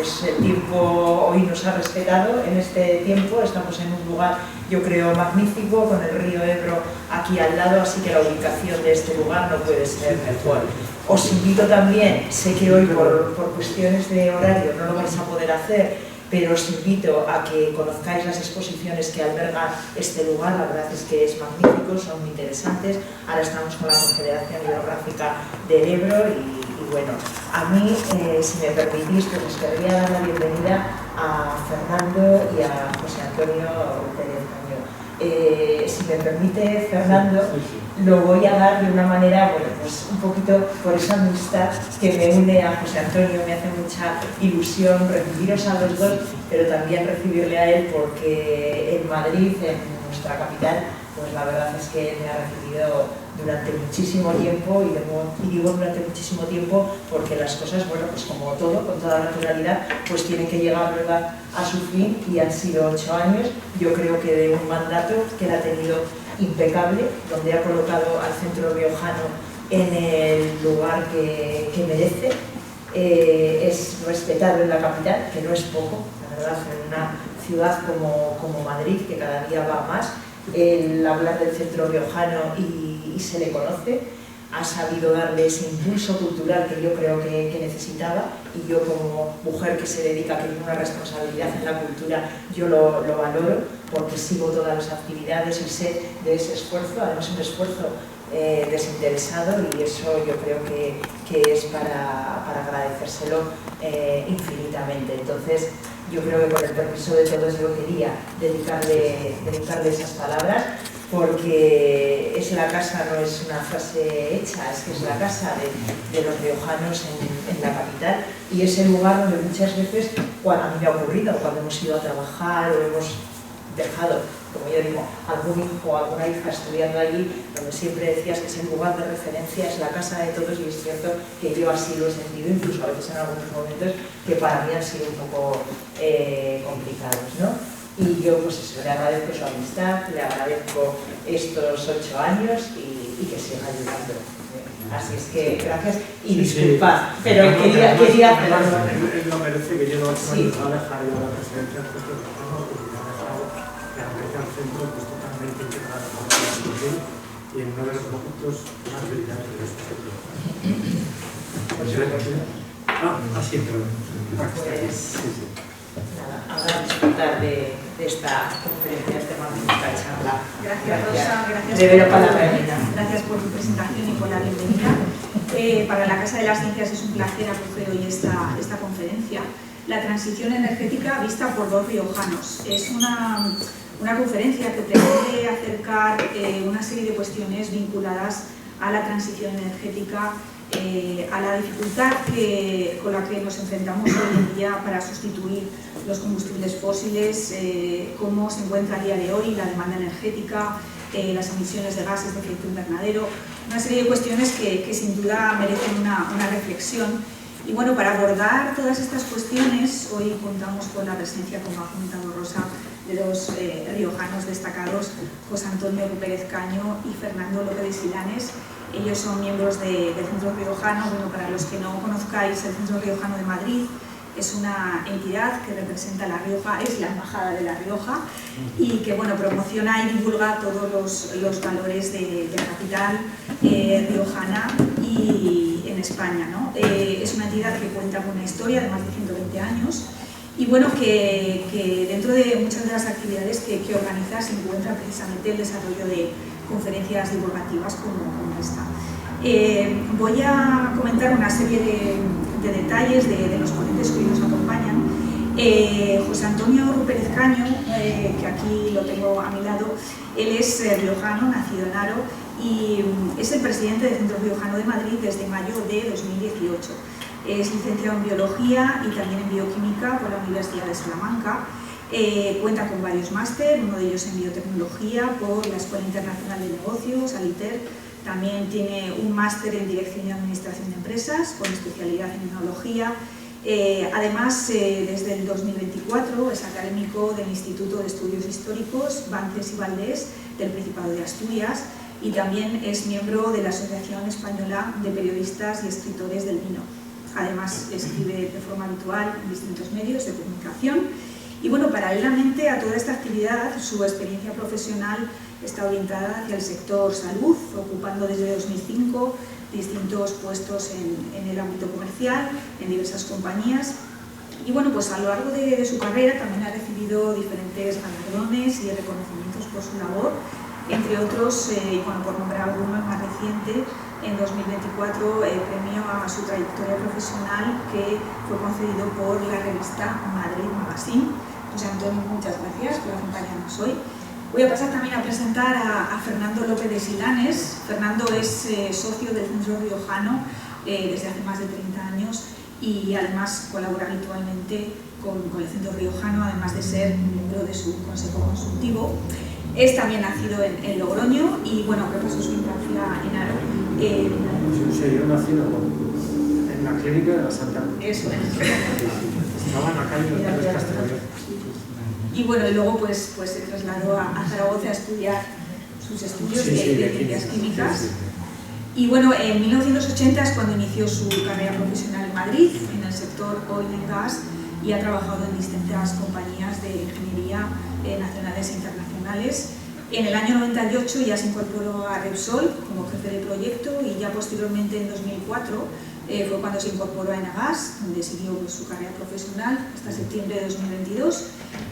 pues el tiempo hoy nos ha respetado en este tiempo, estamos en un lugar, yo creo, magnífico, con el río Ebro aquí al lado, así que la ubicación de este lugar no puede ser mejor. Os invito también, sé que hoy por cuestiones de horario no lo vais a poder hacer, pero os invito a que conozcáis las exposiciones que alberga este lugar, la verdad es que es magnífico, son muy interesantes. Ahora estamos con la Confederación Hidrográfica del Ebro y bueno, a mí, si me permitís, pues os querría dar la bienvenida a Fernando y a José Antonio Pérez Cañó. Si me permite, Fernando, lo voy a dar de una manera, bueno, pues un poquito por esa amistad que me une a José Antonio, me hace mucha ilusión recibiros a los dos, pero también recibirle a él porque en Madrid, en nuestra capital, pues la verdad es que me ha recibido durante muchísimo tiempo y digo durante muchísimo tiempo porque las cosas, bueno, pues como todo, con toda naturalidad, pues tienen que llegar, ¿verdad?, a su fin y han sido 8 años, yo creo que de un mandato que él ha tenido impecable, donde ha colocado al centro riojano en el lugar que merece, es respetado en la capital, que no es poco, la verdad, en una ciudad como Madrid, que cada día va más, el hablar del centro riojano y se le conoce, ha sabido darle ese impulso cultural que yo creo que necesitaba y yo como mujer que se dedica, que tiene una responsabilidad en la cultura, yo lo valoro porque sigo todas las actividades y sé de ese esfuerzo, además un esfuerzo desinteresado y eso yo creo que es para agradecérselo infinitamente. Entonces yo creo que con el permiso de todos yo quería dedicarle esas palabras porque es la casa, no es una frase hecha, es que es la casa de los riojanos en la capital y es el lugar donde muchas veces, cuando a mí me ha ocurrido, cuando hemos ido a trabajar o hemos dejado, como yo digo, algún hijo o alguna hija estudiando allí, donde siempre decías que es el lugar de referencia, es la casa de todos y es cierto que yo así lo he sentido, incluso a veces en algunos momentos que para mí han sido un poco complicados, ¿no? Y yo pues eso, le agradezco su amistad, le agradezco estos 8 años y que siga ayudando. Así es que gracias y disculpad, pero quería hacerlo. Él no merece que lleve 8 años a dejar yo la presidencia, puesto que ha dejado la empresa al centro pues, totalmente integrada con la institución y en uno de los productos más brillantes de este sector. Siempre. Nada, ahora disfrutar de esta conferencia, de esta magnífica charla. Gracias, Rosa. Gracias, gracias por tu presentación y por la bienvenida. Para la Casa de las Ciencias es un placer acoger hoy esta conferencia. La transición energética vista por 2 riojanos. Es una conferencia que pretende acercar una serie de cuestiones vinculadas a la transición energética, a la dificultad con la que nos enfrentamos hoy en día para sustituir los combustibles fósiles, cómo se encuentra a día de hoy la demanda energética, las emisiones de gases de efecto invernadero, una serie de cuestiones que sin duda merecen una reflexión. Y bueno, para abordar todas estas cuestiones, hoy contamos con la presencia, como ha comentado Rosa, de 2 riojanos destacados, José Antonio Pérez Cañó y Fernando López de Silanes. Ellos son miembros del Centro Riojano. Bueno, para los que no conozcáis, el Centro Riojano de Madrid es una entidad que representa a La Rioja, es la embajada de La Rioja y que bueno, promociona y divulga todos los valores de la capital riojana y en España, ¿no? Es una entidad que cuenta con una historia de más de 120 años y bueno, que dentro de muchas de las actividades que organiza se encuentra precisamente el desarrollo de conferencias divulgativas como esta. Voy a comentar una serie de detalles de los ponentes que hoy nos acompañan. José Antonio Pérez Cañó, que aquí lo tengo a mi lado, él es riojano, nacido en Haro y es el presidente del Centro Riojano de Madrid desde mayo de 2018. Es licenciado en Biología y también en Bioquímica por la Universidad de Salamanca. Cuenta con varios máster, uno de ellos en Biotecnología por la Escuela Internacional de Negocios, ALITER. También tiene un máster en Dirección y Administración de Empresas con especialidad en Enología. Además, desde el 2024 es académico del Instituto de Estudios Históricos Bances y Valdés del Principado de Asturias y también es miembro de la Asociación Española de Periodistas y Escritores del Vino. Además además escribe de forma habitual en distintos medios de comunicación. Y bueno, paralelamente a toda esta actividad, su experiencia profesional está orientada hacia el sector salud, ocupando desde 2005 distintos puestos en el ámbito comercial, en diversas compañías. Y bueno, pues a lo largo de su carrera también ha recibido diferentes galardones y reconocimientos por su labor, entre otros, bueno, por nombrar alguno el más reciente, en 2024 premio a su trayectoria profesional que fue concedido por la revista Madrid Magazine. José Antonio, muchas gracias por acompañarnos hoy. Voy a pasar también a presentar a Fernando López de Silanes. Fernando es socio del Centro Riojano desde hace más de 30 años y además colabora habitualmente con el Centro Riojano, además de ser miembro de su consejo consultivo. Es también nacido en Logroño y bueno, que pasó su infancia en Aro. Sí, yo nací en la clínica de la Santa Cruz. Eso es. Estaba en la calle de Pérez Castellón. Y bueno, y luego pues se trasladó a Zaragoza a estudiar sus estudios de ciencias químicas. Y bueno, en 1980 es cuando inició su carrera profesional en Madrid, en el sector oil and gas, y ha trabajado en distintas compañías de ingeniería nacionales e internacionales. En el año 98 ya se incorporó a Repsol como jefe de proyecto y ya posteriormente en 2004 fue cuando se incorporó a Enagas, donde siguió su carrera profesional hasta septiembre de 2022.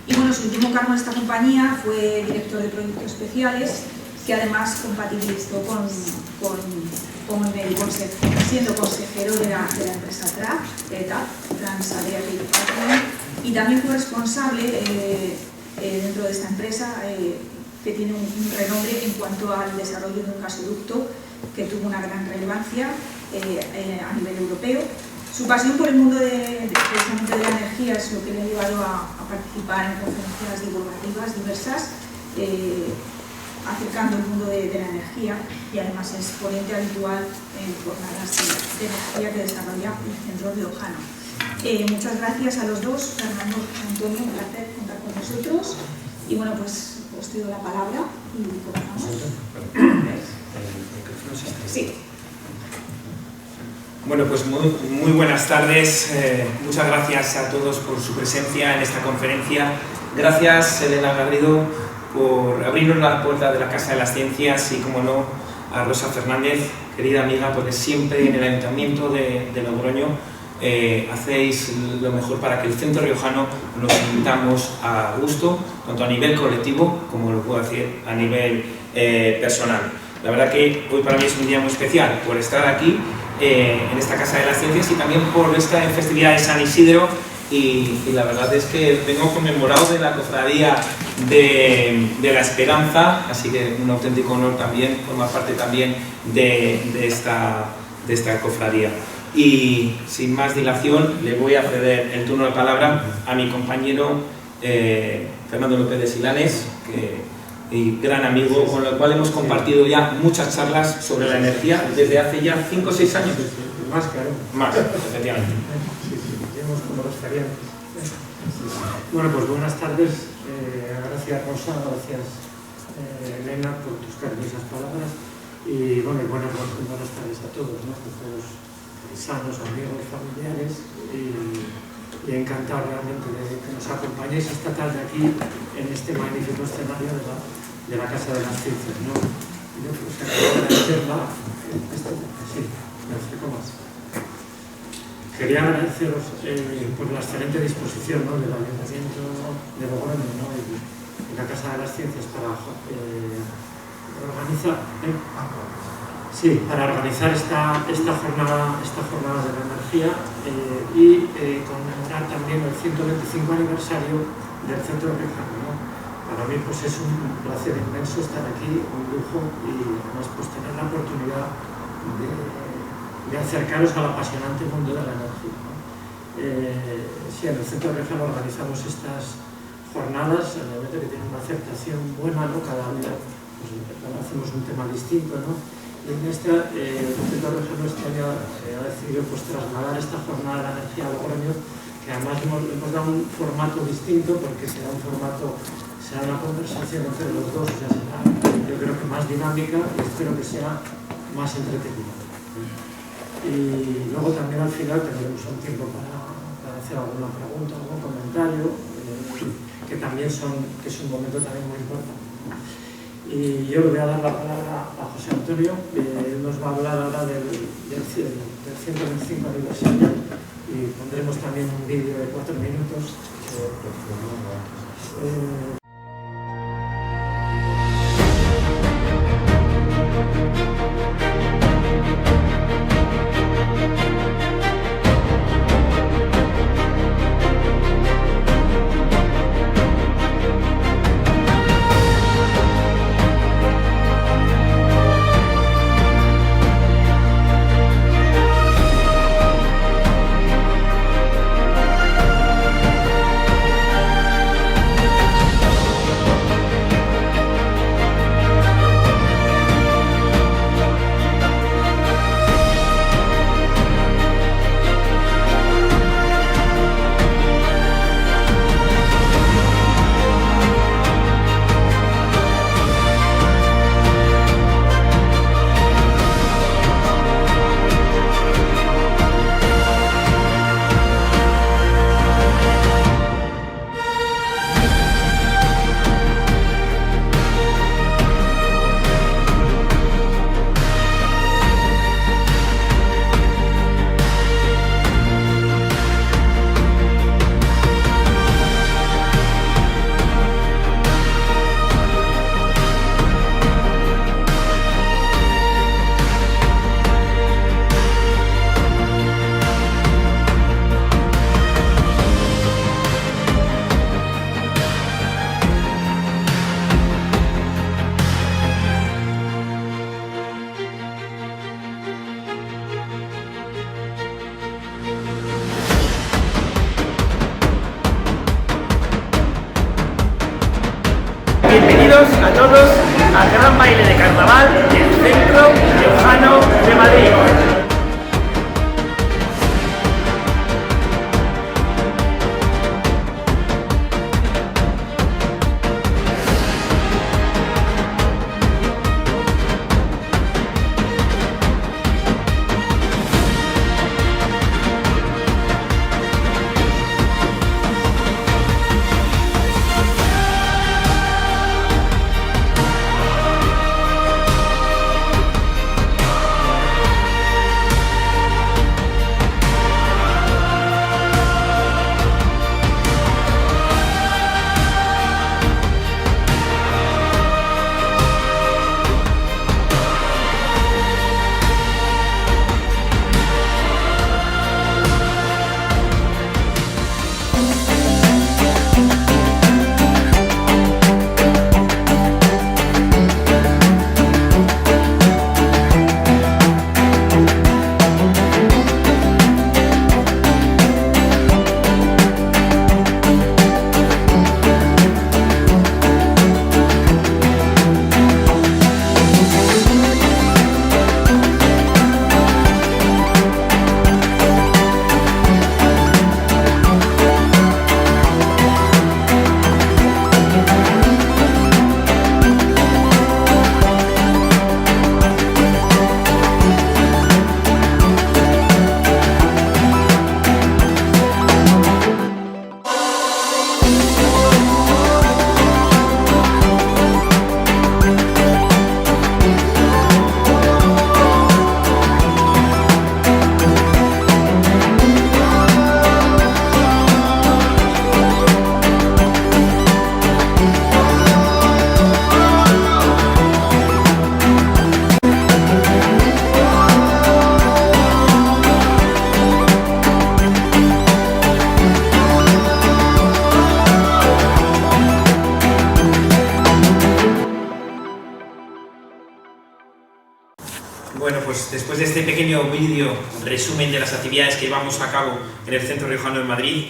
Y bueno, su último cargo en esta compañía fue director de proyectos especiales, que además compatibilizó siendo consejero de la empresa Transaderric Partners, y también fue responsable dentro de esta empresa que tiene un renombre en cuanto al desarrollo de un gasoducto que tuvo una gran relevancia a nivel europeo. Su pasión por el mundo precisamente de la energía es lo que le ha llevado a participar en conferencias divulgativas diversas, acercando el mundo de la energía, y además es ponente habitual en jornadas de energía que desarrolla el Centro Riojano. Muchas gracias a los dos, Fernando, Antonio, un placer contar con vosotros. Y bueno, pues os doy la palabra y comenzamos. Sí. Bueno, pues muy buenas tardes. Muchas gracias a todos por su presencia en esta conferencia. Gracias, Elena Garrido, por abrirnos la puerta de la Casa de las Ciencias y, como no, a Rosa Fernández, querida amiga, porque siempre en el Ayuntamiento de Logroño hacéis lo mejor para que el Centro Riojano nos sintamos a gusto, tanto a nivel colectivo como lo puedo hacer a nivel personal. La verdad que hoy para mí es un día muy especial por estar aquí en esta Casa de las Ciencias y también por esta festividad de San Isidro, y la verdad es que vengo conmemorado de la cofradía de la Esperanza, así que un auténtico honor también formar parte también de esta cofradía. Y sin más dilación le voy a ceder el turno de palabra a mi compañero Fernando López de Silanes, y gran amigo con el cual hemos compartido ya muchas charlas sobre la energía desde hace ya 5 o 6 años. Más, claro. Más, efectivamente. Sí, tenemos como referentes. Bueno, pues buenas tardes. Gracias, Rosa, gracias, Elena, por tus cariñosas palabras. Y bueno, buenas tardes a todos, ¿no? A todos sanos, amigos, familiares. Y encantado realmente de que nos acompañéis esta tarde aquí en este magnífico escenario de la Casa de las Ciencias, ¿no? Yo pues agradecer sí, me explico más. Quería agradeceros por la excelente disposición, ¿no?, del Ayuntamiento de Logroño, ¿no?, y la Casa de las Ciencias para organizar, para organizar esta jornada de la energía y conmemorar también el 125 aniversario del Centro Riojano, ¿no? Para mí pues es un placer inmenso estar aquí, un lujo, y además pues tener la oportunidad de acercaros al apasionante mundo de la energía, ¿no? Sí, en el Centro Riojano organizamos estas jornadas, realmente que tienen una aceptación buena, ¿no? Cada día pues, hacemos un tema distinto, ¿no? Y en esta, el Centro Riojano este año ha decidido pues, trasladar esta jornada de la energía a Logroño, que además hemos dado un formato distinto, porque será un formato, será una conversación entre los dos, ya será, yo creo que más dinámica, y espero que sea más entretenida. Y luego también al final tendremos un tiempo para hacer alguna pregunta, algún comentario, que es un momento también muy importante. Y yo le voy a dar la palabra a José Antonio, que nos va a hablar ahora del 125 aniversario, y pondremos también un vídeo de 4 minutos. Bienvenidos a todos al gran baile de carnaval del Centro Riojano de Madrid. Bueno, pues después de este pequeño vídeo resumen de las actividades que llevamos a cabo en el Centro Riojano de Madrid,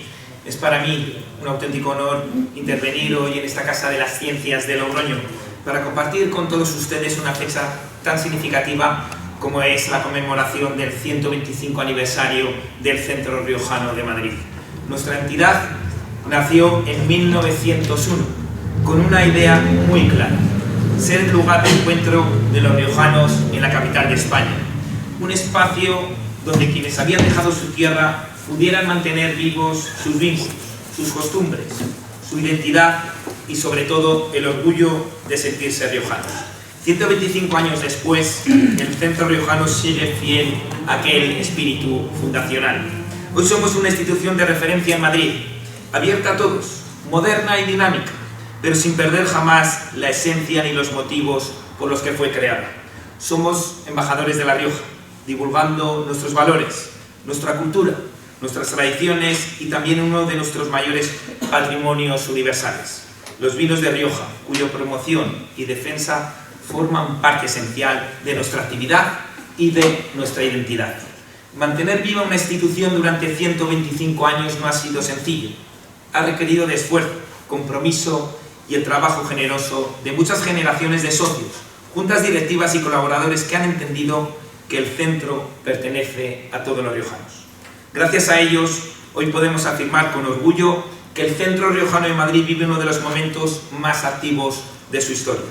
es para mí un auténtico honor intervenir hoy en esta Casa de las Ciencias de Logroño para compartir con todos ustedes una fecha tan significativa como es la conmemoración del 125 aniversario del Centro Riojano de Madrid. Nuestra entidad nació en 1901 con una idea muy clara: ser el lugar de encuentro de los riojanos en la capital de España. Un espacio donde quienes habían dejado su tierra pudieran mantener vivos sus vínculos, sus costumbres, su identidad y sobre todo el orgullo de sentirse riojanos. 125 años después, el centro riojano sigue fiel a aquel espíritu fundacional. Hoy somos una institución de referencia en Madrid, abierta a todos, moderna y dinámica, pero sin perder jamás la esencia ni los motivos por los que fue creada. Somos embajadores de La Rioja, divulgando nuestros valores, nuestra cultura, nuestras tradiciones y también uno de nuestros mayores patrimonios universales, los vinos de Rioja, cuya promoción y defensa forman parte esencial de nuestra actividad y de nuestra identidad. Mantener viva una institución durante 125 años no ha sido sencillo. Ha requerido de esfuerzo, compromiso y el trabajo generoso de muchas generaciones de socios, juntas directivas y colaboradores que han entendido que el centro pertenece a todos los riojanos. Gracias a ellos, hoy podemos afirmar con orgullo que el Centro Riojano de Madrid vive uno de los momentos más activos de su historia.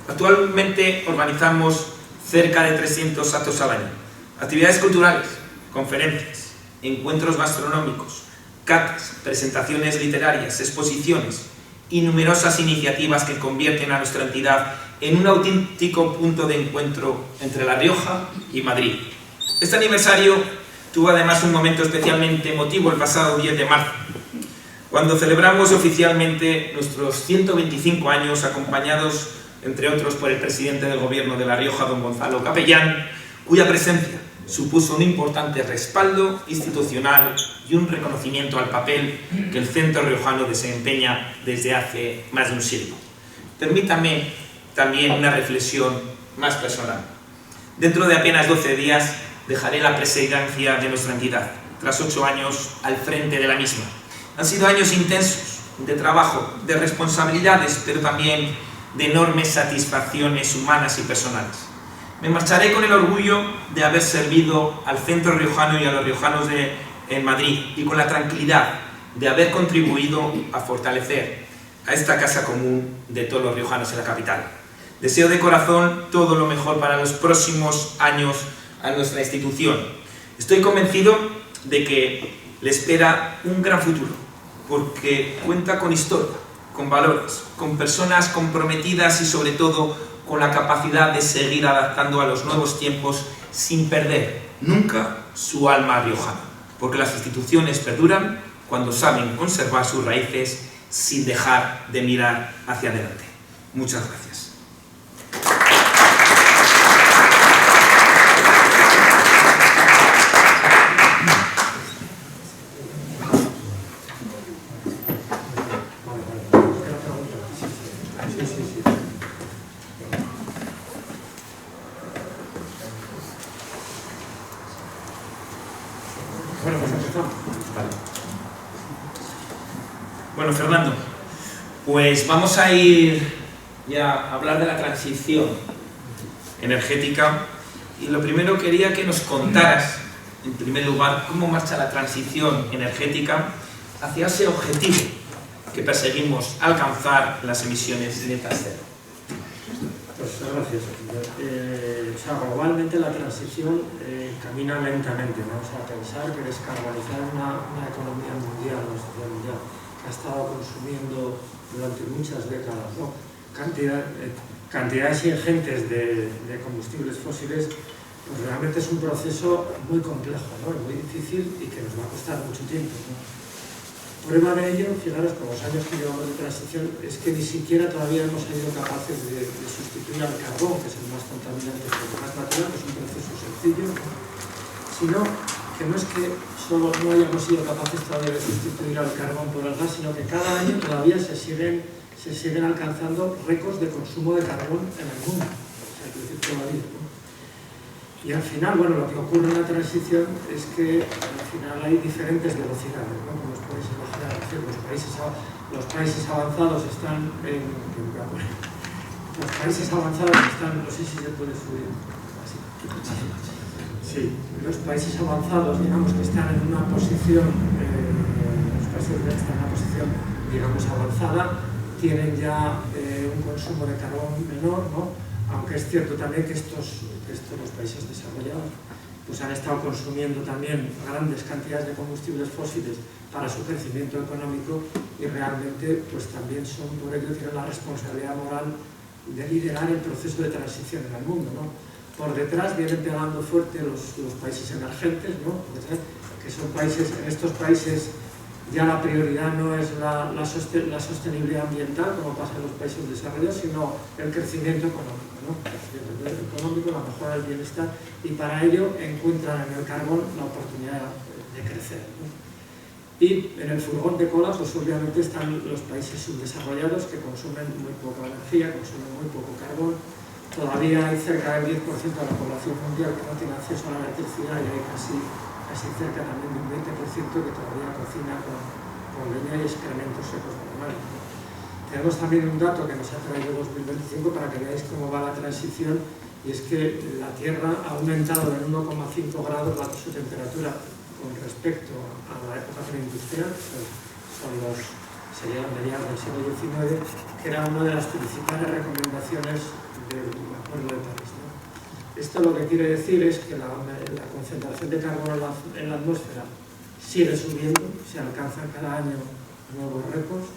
Actualmente organizamos cerca de 300 actos al año, actividades culturales, conferencias, encuentros gastronómicos, catas, presentaciones literarias, exposiciones y numerosas iniciativas que convierten a nuestra entidad en un auténtico punto de encuentro entre La Rioja y Madrid. Este aniversario tuvo además un momento especialmente emotivo el pasado 10 de marzo, cuando celebramos oficialmente nuestros 125 años, acompañados, entre otros, por el presidente del Gobierno de La Rioja, don Gonzalo Capellán, cuya presencia supuso un importante respaldo institucional y un reconocimiento al papel que el centro riojano desempeña desde hace más de un siglo. Permítame también una reflexión más personal. Dentro de apenas 12 días dejaré la presidencia de nuestra entidad, tras 8 años al frente de la misma. Han sido años intensos de trabajo, de responsabilidades, pero también de enormes satisfacciones humanas y personales. Me marcharé con el orgullo de haber servido al centro riojano y a los riojanos en Madrid, y con la tranquilidad de haber contribuido a fortalecer a esta casa común de todos los riojanos en la capital. Deseo de corazón todo lo mejor para los próximos años a nuestra institución. Estoy convencido de que le espera un gran futuro, porque cuenta con historia, con valores, con personas comprometidas y sobre todo con la capacidad de seguir adaptando a los nuevos tiempos sin perder nunca su alma riojana, porque las instituciones perduran cuando saben conservar sus raíces sin dejar de mirar hacia adelante. Muchas gracias. Bueno, Fernando, pues vamos a ir ya a hablar de la transición energética, y lo primero quería que nos contaras, en primer lugar, cómo marcha la transición energética hacia ese objetivo que perseguimos alcanzar, las emisiones netas cero. Pues gracias. Globalmente la transición camina lentamente, ¿no? O sea, pensar que descarbonizar una economía mundial, una sociedad mundial, que ha estado consumiendo durante muchas décadas, ¿no? cantidades ingentes de combustibles fósiles, pues realmente es un proceso muy complejo, ¿no? Muy difícil y que nos va a costar mucho tiempo, ¿no? Prueba de ello, fijaros, con los años que llevamos de transición, es que ni siquiera todavía hemos sido capaces de sustituir al carbón, que es el más contaminante, por el más natural, que es un proceso sencillo, ¿no? Sino que no es que solo no hayamos sido capaces todavía de sustituir al carbón por el gas, sino que cada año todavía se siguen alcanzando récords de consumo de carbón en el mundo. O sea, quiero decir, todavía, ¿no? Y al final, bueno, lo que ocurre en la transición es que al final hay diferentes velocidades, ¿no? Como os podéis imaginar, es decir, los países avanzados están en... Los países avanzados están... No sé si se puede subir así. Sí, los países avanzados, digamos, que están en una posición, los países que están en una posición, digamos, avanzada, tienen ya un consumo de carbón menor, ¿no? Aunque es cierto también que los países desarrollados pues han estado consumiendo también grandes cantidades de combustibles fósiles para su crecimiento económico y realmente pues también son, por ello, tienen la responsabilidad moral de liderar el proceso de transición en el mundo, ¿no? Por detrás vienen pegando fuerte los países emergentes, ¿no? Que son países, en estos países ya la prioridad no es la sostenibilidad ambiental, como pasa en los países desarrollados, sino el crecimiento económico, ¿no? El crecimiento económico, la mejora del bienestar, y para ello encuentran en el carbón la oportunidad de crecer, ¿no? Y en el furgón de cola, pues obviamente están los países subdesarrollados que consumen muy poca energía, consumen muy poco carbón. Todavía hay cerca del 10% de la población mundial que no tiene acceso a la electricidad y hay casi cerca también de un 20% que todavía cocina con leña y excrementos secos normales. Tenemos también un dato que nos ha traído 2025 para que veáis cómo va la transición, y es que la Tierra ha aumentado en 1,5 grados su temperatura con respecto a la época preindustrial, sería mediados del siglo XIX, que era una de las principales recomendaciones del Acuerdo de París, ¿no? Esto lo que quiere decir es que la concentración de carbono en la atmósfera sigue subiendo, se alcanzan cada año nuevos récords,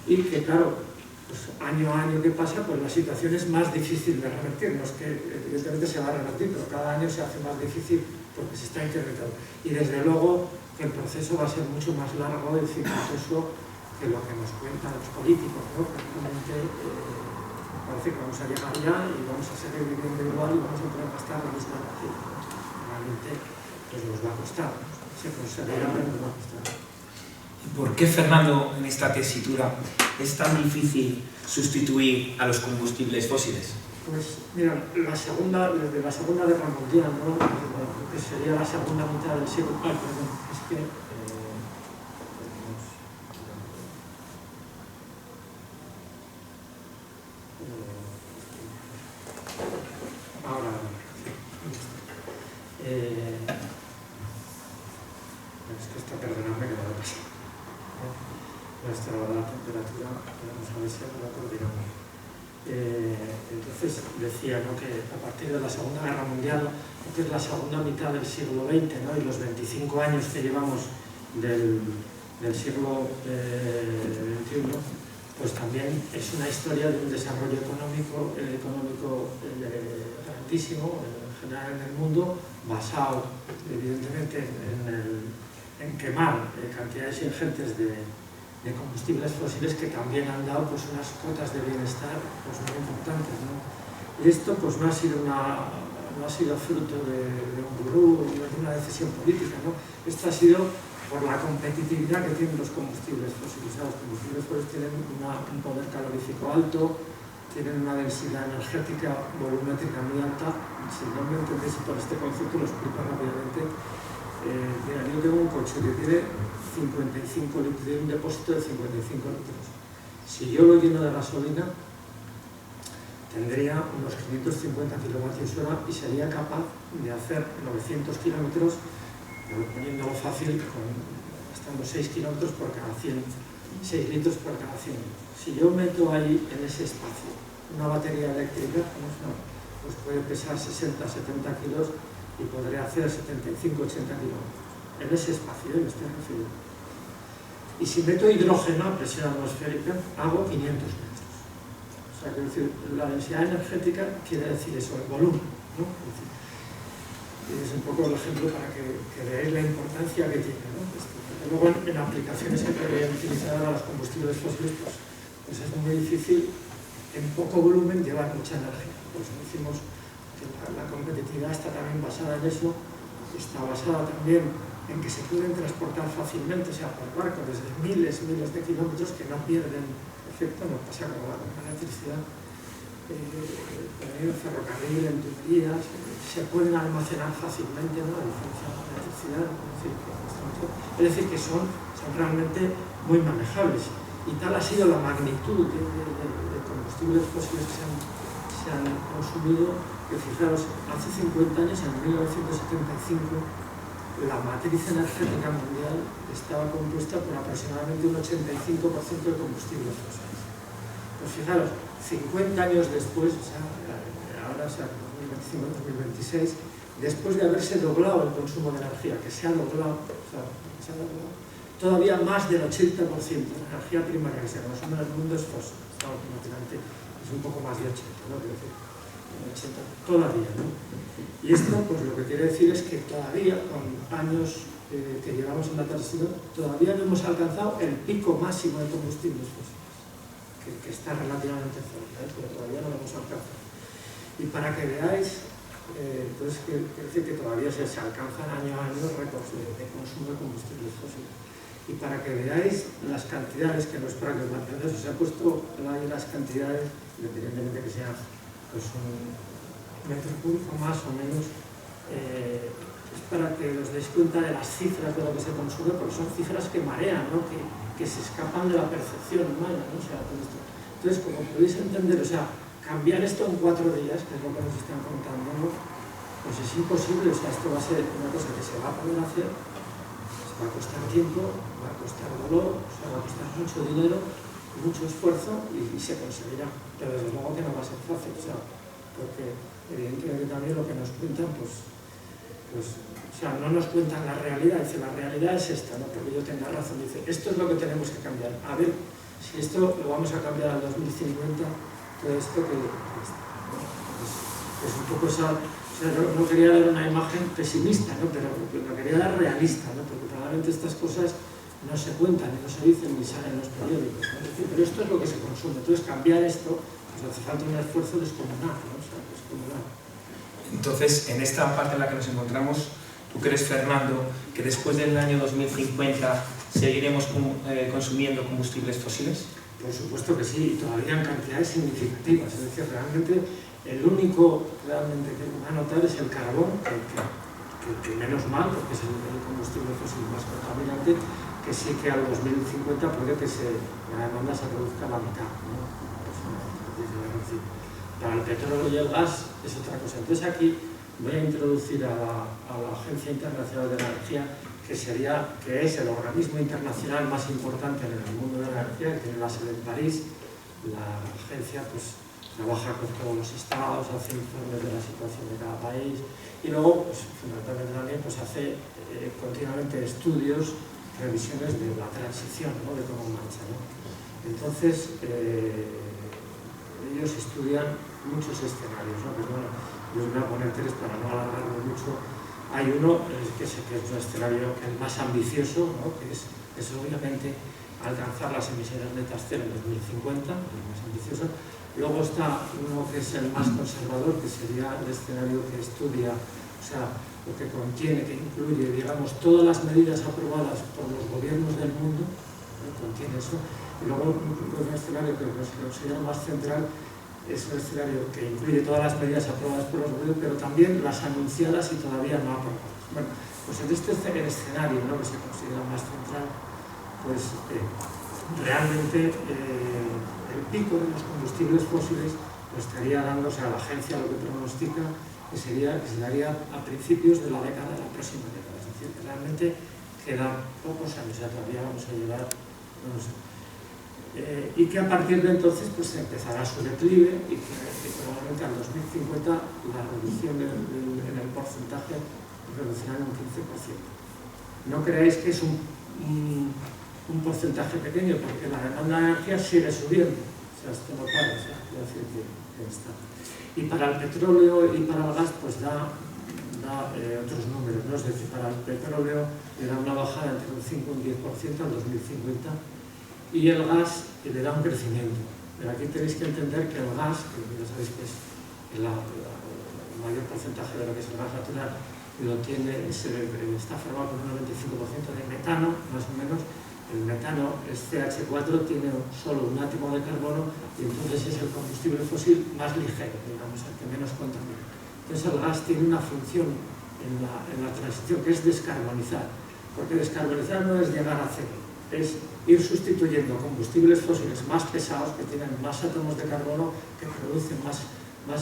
y que claro, pues año a año que pasa, pues la situación es más difícil de revertir. No es que evidentemente se va a revertir, pero cada año se hace más difícil porque se está incrementando. Y desde luego que el proceso va a ser mucho más largo y dificultoso que lo que nos cuentan los políticos, ¿no? Prácticamente parece que vamos a llegar ya y vamos a seguir viviendo igual y vamos a poder gastar la misma energía. Realmente pues nos va a costar, ¿no? Se conseguirá, pero nos va a costar. ¿Por qué, Fernando, en esta tesitura es tan difícil sustituir a los combustibles fósiles? Pues mira, desde la Segunda Guerra Mundial, ¿no? Que sería la segunda mitad del siglo. Perdón, es que ahora es que esto, perdonadme que no lo pasa. La temperatura, vamos a ver si ahora la coordinamos. Entonces decía, ¿no?, que a partir de la Segunda Guerra Mundial, que es la segunda mitad del siglo XX, ¿no?, y los 25 años que llevamos del siglo XXI, pues también es una historia de un desarrollo económico grandísimo en general en el mundo, basado evidentemente en quemar cantidades ingentes de combustibles fósiles que también han dado pues unas cotas de bienestar pues muy importantes, ¿no? Y esto pues no ha sido fruto de un gurú ni de una decisión política, ¿no? Esto ha sido por la competitividad que tienen los combustibles fósiles. Los combustibles fósiles tienen un poder calorífico alto, tienen una densidad energética volumétrica muy alta. Si no me entendéis por este concepto, lo explico rápidamente. Mira, yo tengo un coche que tiene 55 litros, de un depósito de 55 litros. Si yo lo lleno de gasolina, tendría unos 550 kWh y sería capaz de hacer 900 kilómetros, poniéndolo fácil, gastando 6 kilómetros por cada 100, 6 litros por cada 100. Si yo meto ahí en ese espacio una batería eléctrica, pues puede pesar 60-70 kilos y podría hacer 75-80 kilómetros. En ese espacio, me estoy refiriendo. Y si meto hidrógeno a presión atmosférica, hago 500 metros. O sea, quiero decir, la densidad energética quiere decir eso, el volumen, ¿no? Es un poco el ejemplo para que veáis la importancia que tiene, ¿no? Luego, en aplicaciones que podrían utilizar a los combustibles fósiles, pues es muy difícil en poco volumen llevar mucha energía. Pues decimos que la competitividad está también basada en eso, está basada también en que se pueden transportar fácilmente, o sea, por barco, desde miles de kilómetros que no pierden efecto, no pasa como la electricidad, en ferrocarril, en tuberías, se pueden almacenar fácilmente, ¿no?, a diferencia de la electricidad, es decir, que son realmente muy manejables. Y tal ha sido la magnitud de combustibles fósiles que se han consumido, que fijaros, hace 50 años, en 1975, la matriz energética mundial estaba compuesta por aproximadamente un 85% de combustibles fósiles. Pues fijaros, 50 años después, o sea, ahora, o sea, 2025-2026, después de haberse doblado el consumo de energía, que se ha doblado, todavía más del 80% de la energía primaria que se consume en el mundo es fósil. Automáticamente es un poco más de 80, ¿no? Quiero decir, 80 todavía, ¿no? Y esto, pues lo que quiere decir es que todavía, con años que llevamos en la transición, todavía no hemos alcanzado el pico máximo de combustibles fósiles, que está relativamente cerca, pero todavía no lo hemos alcanzado. Y para que veáis, entonces, quiere decir que todavía se alcanzan año a año récords de consumo de combustibles fósiles. Y para que veáis las cantidades, que no es para que os mantengáis, os he puesto ahí las cantidades, independientemente que sea pues, un metro cúbico más o menos, es para que os deis cuenta de las cifras de lo que se consume, porque son cifras que marean, ¿no? que se escapan de la percepción humana, ¿no? O sea, todo esto. Entonces, como podéis entender, o sea, cambiar esto en 4 días, que es lo que nos están contando, ¿no? Pues es imposible, o sea, esto va a ser una cosa que se va a poder hacer, va a costar tiempo, va a costar dolor, o sea, va a costar mucho dinero, mucho esfuerzo y se conseguirá. Pero desde luego que no va a ser fácil, o sea, porque evidentemente también lo que nos cuentan, pues o sea, no nos cuentan la realidad, dice, la realidad es esta, no porque yo tenga razón, dice, esto es lo que tenemos que cambiar. A ver, si esto lo vamos a cambiar al 2050, todo esto que es un poco esa... O sea, no quería dar una imagen pesimista, ¿no? Pero lo quería dar realista, ¿no? Porque probablemente estas cosas no se cuentan, ni no se dicen, ni salen en los periódicos, ¿no? Es decir, pero esto es lo que se consume. Entonces, cambiar esto, pues hace falta un esfuerzo descomunal, ¿no? O sea, descomunal. Entonces, en esta parte en la que nos encontramos, ¿tú crees, Fernando, que después del año 2050 seguiremos consumiendo combustibles fósiles? Por supuesto que sí, y todavía en cantidades significativas. Es decir, realmente el único realmente que va a notar es el carbón, que menos mal, porque es el combustible fósil más contaminante, que sí que al 2050 puede que la demanda se reduzca a la mitad, ¿no? Para el petróleo y el gas es otra cosa. Entonces aquí voy a introducir a la Agencia Internacional de la Energía, que es el organismo internacional más importante en el mundo de la energía, que tiene la sede en París. La agencia pues trabaja con todos los estados, hace informes de la situación de cada país y luego, pues, fundamentalmente también, pues, hace continuamente estudios, revisiones de la transición, ¿no? De cómo marcha, ¿no? Entonces, ellos estudian muchos escenarios, ¿no? Pero bueno, yo os voy a poner 3 para no alargarlo mucho. Hay uno que es un escenario el más ambicioso, ¿no? que es obviamente alcanzar las emisiones netas cero en 2050, el más ambicioso. Luego está uno que es el más conservador, que sería el escenario que estudia, o sea, lo que contiene, que incluye, digamos, todas las medidas aprobadas por los gobiernos del mundo, ¿no? Contiene eso. Y luego un escenario que considero más central es un escenario que incluye todas las medidas aprobadas por los gobiernos, pero también las anunciadas y todavía no aprobadas. Bueno, pues en este escenario, ¿no? Que se considera más central, pues realmente el pico de los combustibles fósiles lo estaría dando, o sea, la agencia lo que pronostica que se daría a principios de la década, de la próxima década. Es decir, que realmente quedan pocos años, ya todavía vamos a llegar, no sé. Y que a partir de entonces pues empezará su declive y que probablemente al 2050 la reducción en el porcentaje reducirá en un 15%. No creáis que es un porcentaje pequeño, porque la demanda de energía sigue subiendo, o sea, esto no para, o sea, quiero decir que está. Y para el petróleo y para el gas pues da otros números, ¿no? Es decir, para el petróleo le da una bajada entre un 5 y un 10% al 2050 y el gas le da un crecimiento. Pero aquí tenéis que entender que el gas, que ya sabéis que es el mayor porcentaje de lo que es el gas natural, está formado por un 95% de metano, más o menos. El metano es CH4, tiene solo un átomo de carbono y entonces es el combustible fósil más ligero, digamos, el que menos contamina. Entonces el gas tiene una función en la transición que es descarbonizar, porque descarbonizar no es llegar a cero, es ir sustituyendo combustibles fósiles más pesados, que tienen más átomos de carbono, que producen más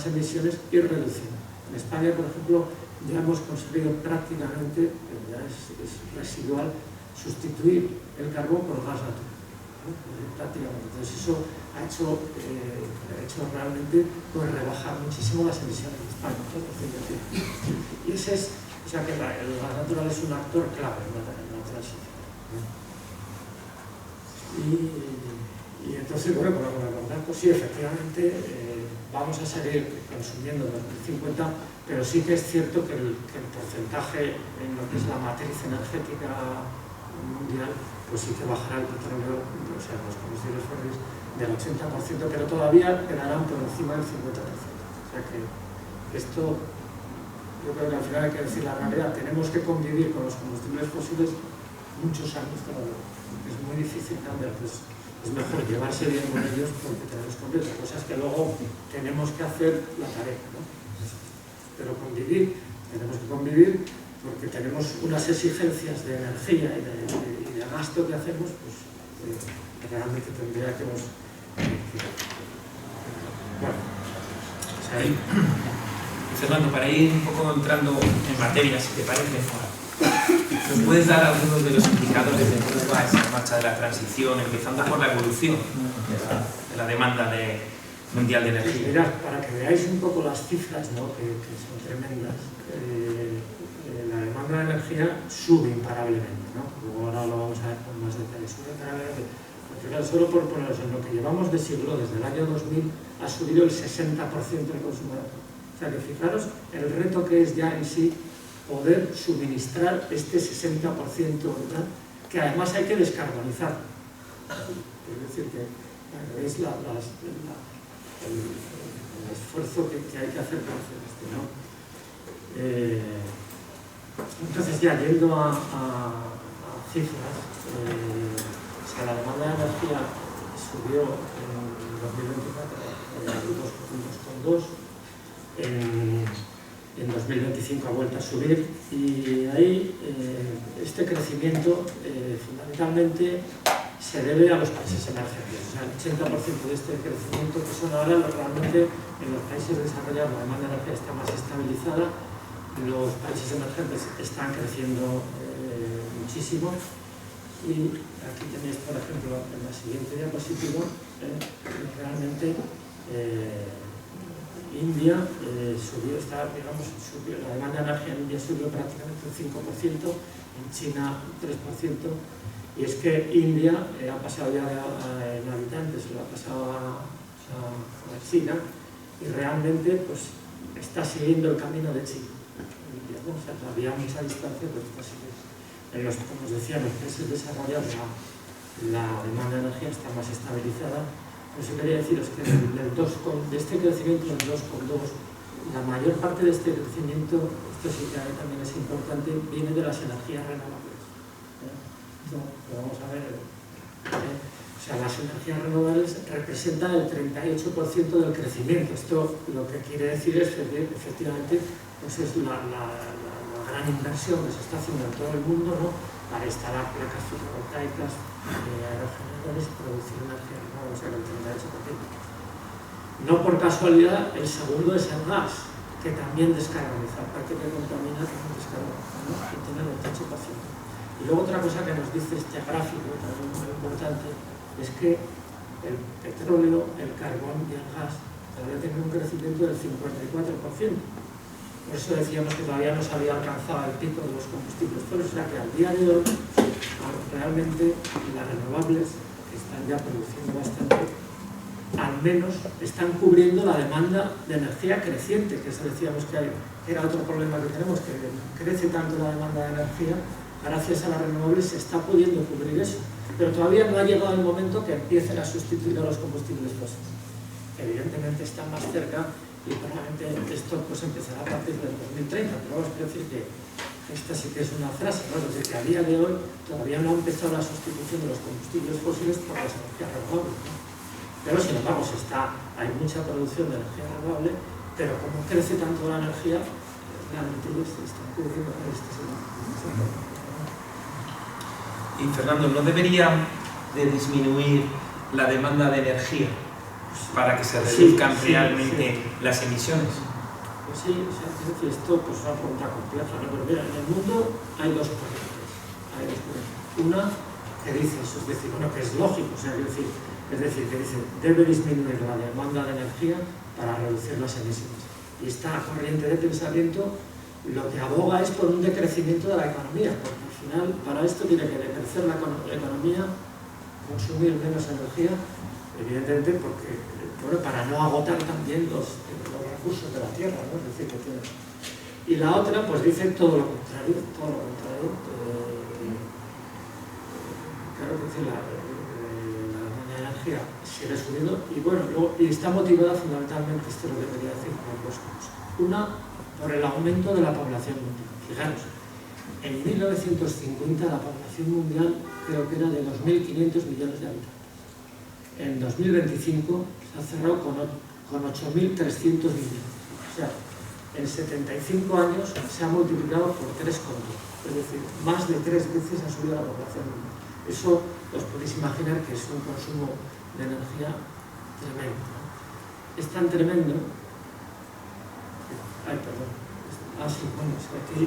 emisiones, y reduciendo. En España, por ejemplo, ya hemos conseguido prácticamente, ya es residual, sustituir el carbón por gas natural. ¿no? Prácticamente. Entonces eso ha hecho realmente pues, rebajar muchísimo las emisiones de España, ¿no? Y ese es, o sea que el gas natural es un actor clave en la transición, ¿no? Y entonces, bueno, con la verdad, pues sí, efectivamente vamos a seguir consumiendo en 2050, pero sí que es cierto que el porcentaje en lo que es la matriz energética mundial, pues sí que bajará el petróleo, o sea, los combustibles fósiles del 80%, pero todavía quedarán por encima del 50%. O sea que esto, yo creo que al final hay que decir la realidad, tenemos que convivir con los combustibles fósiles muchos años todavía. Es muy difícil cambiar, pues es mejor llevarse bien con ellos porque tenemos que cumplir cosas que luego tenemos que hacer la tarea, ¿no? Pero convivir, tenemos que convivir porque tenemos unas exigencias de energía y de gasto que hacemos, pues realmente tendría que nos... Bueno, o sea, Fernando, para ir un poco entrando en materia, si te parece, ¿nos puedes dar algunos de los indicadores de cómo va esa marcha de la transición, empezando por la evolución de la demanda mundial de energía? Mirad, para que veáis un poco las cifras, ¿no? que son tremendas, la demanda de energía sube imparablemente, ¿no? Luego ahora lo vamos a ver con más detalle, sube imparablemente. Porque claro, solo por poneros en lo que llevamos de siglo, desde el año 2000, ha subido el 60% del consumo de energía. O sea que fijaros el reto que es ya en sí poder suministrar este 60%, ¿verdad? Que además hay que descarbonizar. Es decir, que es el esfuerzo que hay que hacer para hacer esto, ¿no? Entonces ya yendo a cifras, o sea, la demanda de energía subió en 2024 2,2, en 2025 ha vuelto a subir y ahí este crecimiento fundamentalmente se debe a los países emergentes. O sea, el 80% de este crecimiento que son ahora realmente en los países desarrollados la demanda de energía está más estabilizada, los países emergentes están creciendo muchísimo y aquí tenéis por ejemplo en la siguiente diapositiva realmente India subió, la demanda de energía en India subió prácticamente un 5%, en China un 3%, y es que India ha pasado ya en habitantes, lo ha pasado a China, y realmente pues, está siguiendo el camino de China. O sea, todavía hay mucha distancia, pero está siguiendo. Como os decía, en los países desarrollados la demanda de energía está más estabilizada. Pues yo quería deciros que de este crecimiento del 2,2, la mayor parte de este crecimiento, esto sí que también es importante, viene de las energías renovables. Esto lo vamos a ver. O sea, las energías renovables representan el 38% del crecimiento. Esto lo que quiere decir es que efectivamente pues es la gran inversión que se está haciendo en todo el mundo, ¿no? Para instalar placas fotovoltaicas, aerogeneradores y producir energía renovable, o sea, el 38%. No por casualidad, el segundo es el gas, que también descarboniza, aparte que contamina, también descarboniza, ¿no? Que tiene el 28%. Y luego otra cosa que nos dice este gráfico, también muy importante, es que el petróleo, el carbón y el gas todavía tienen un crecimiento del 54%. Por eso decíamos que todavía no se había alcanzado el pico de los combustibles fósiles, o sea que al día de hoy realmente las renovables que están ya produciendo bastante, al menos están cubriendo la demanda de energía creciente, que eso decíamos que era otro problema que tenemos, que crece tanto la demanda de energía, gracias a las renovables se está pudiendo cubrir eso, pero todavía no ha llegado el momento que empiecen a sustituir a los combustibles fósiles. Evidentemente están más cerca y probablemente esto pues empezará a partir del 2030, pero vamos a decir que esta sí que es una frase, ¿no? Es decir, que a día de hoy todavía no ha empezado la sustitución de los combustibles fósiles por las energías renovables, ¿no? Pero sin embargo hay mucha producción de energía renovable, pero como crece tanto la energía, realmente se está cubriendo este sector. Y Fernando, ¿no debería de disminuir la demanda de energía para que se reduzcan realmente las emisiones? Pues sí, o sea, es decir, esto pues, es una pregunta compleja, ¿no? Pero mira, en el mundo hay dos corrientes. Una que dice eso, es decir, bueno, que es lógico, o sea, es decir, que dice, debe disminuir la demanda de energía para reducir las emisiones. Y esta corriente de pensamiento lo que aboga es por un decrecimiento de la economía, porque al final para esto tiene que decrecer la economía, consumir menos energía, evidentemente porque, bueno, para no agotar también los recursos de la tierra, ¿no? Es decir, que tiene... Y la otra, pues dice todo lo contrario, claro que dice la demanda de energía sigue subiendo y bueno, luego, y está motivada fundamentalmente, esto es lo que quería decir, por dos cosas. Una, por el aumento de la población mundial. Fijaros, en 1950 la población mundial creo que era de 2.500 millones de habitantes. En 2025 se ha cerrado con 8.300 millones. O sea, en 75 años se ha multiplicado por 3,2. Es decir, más de 3 veces ha subido la población mundial. Eso os podéis imaginar que es un consumo de energía tremendo, ¿no? Es tan tremendo... Ay, perdón. Ah, sí, bueno, es que aquí...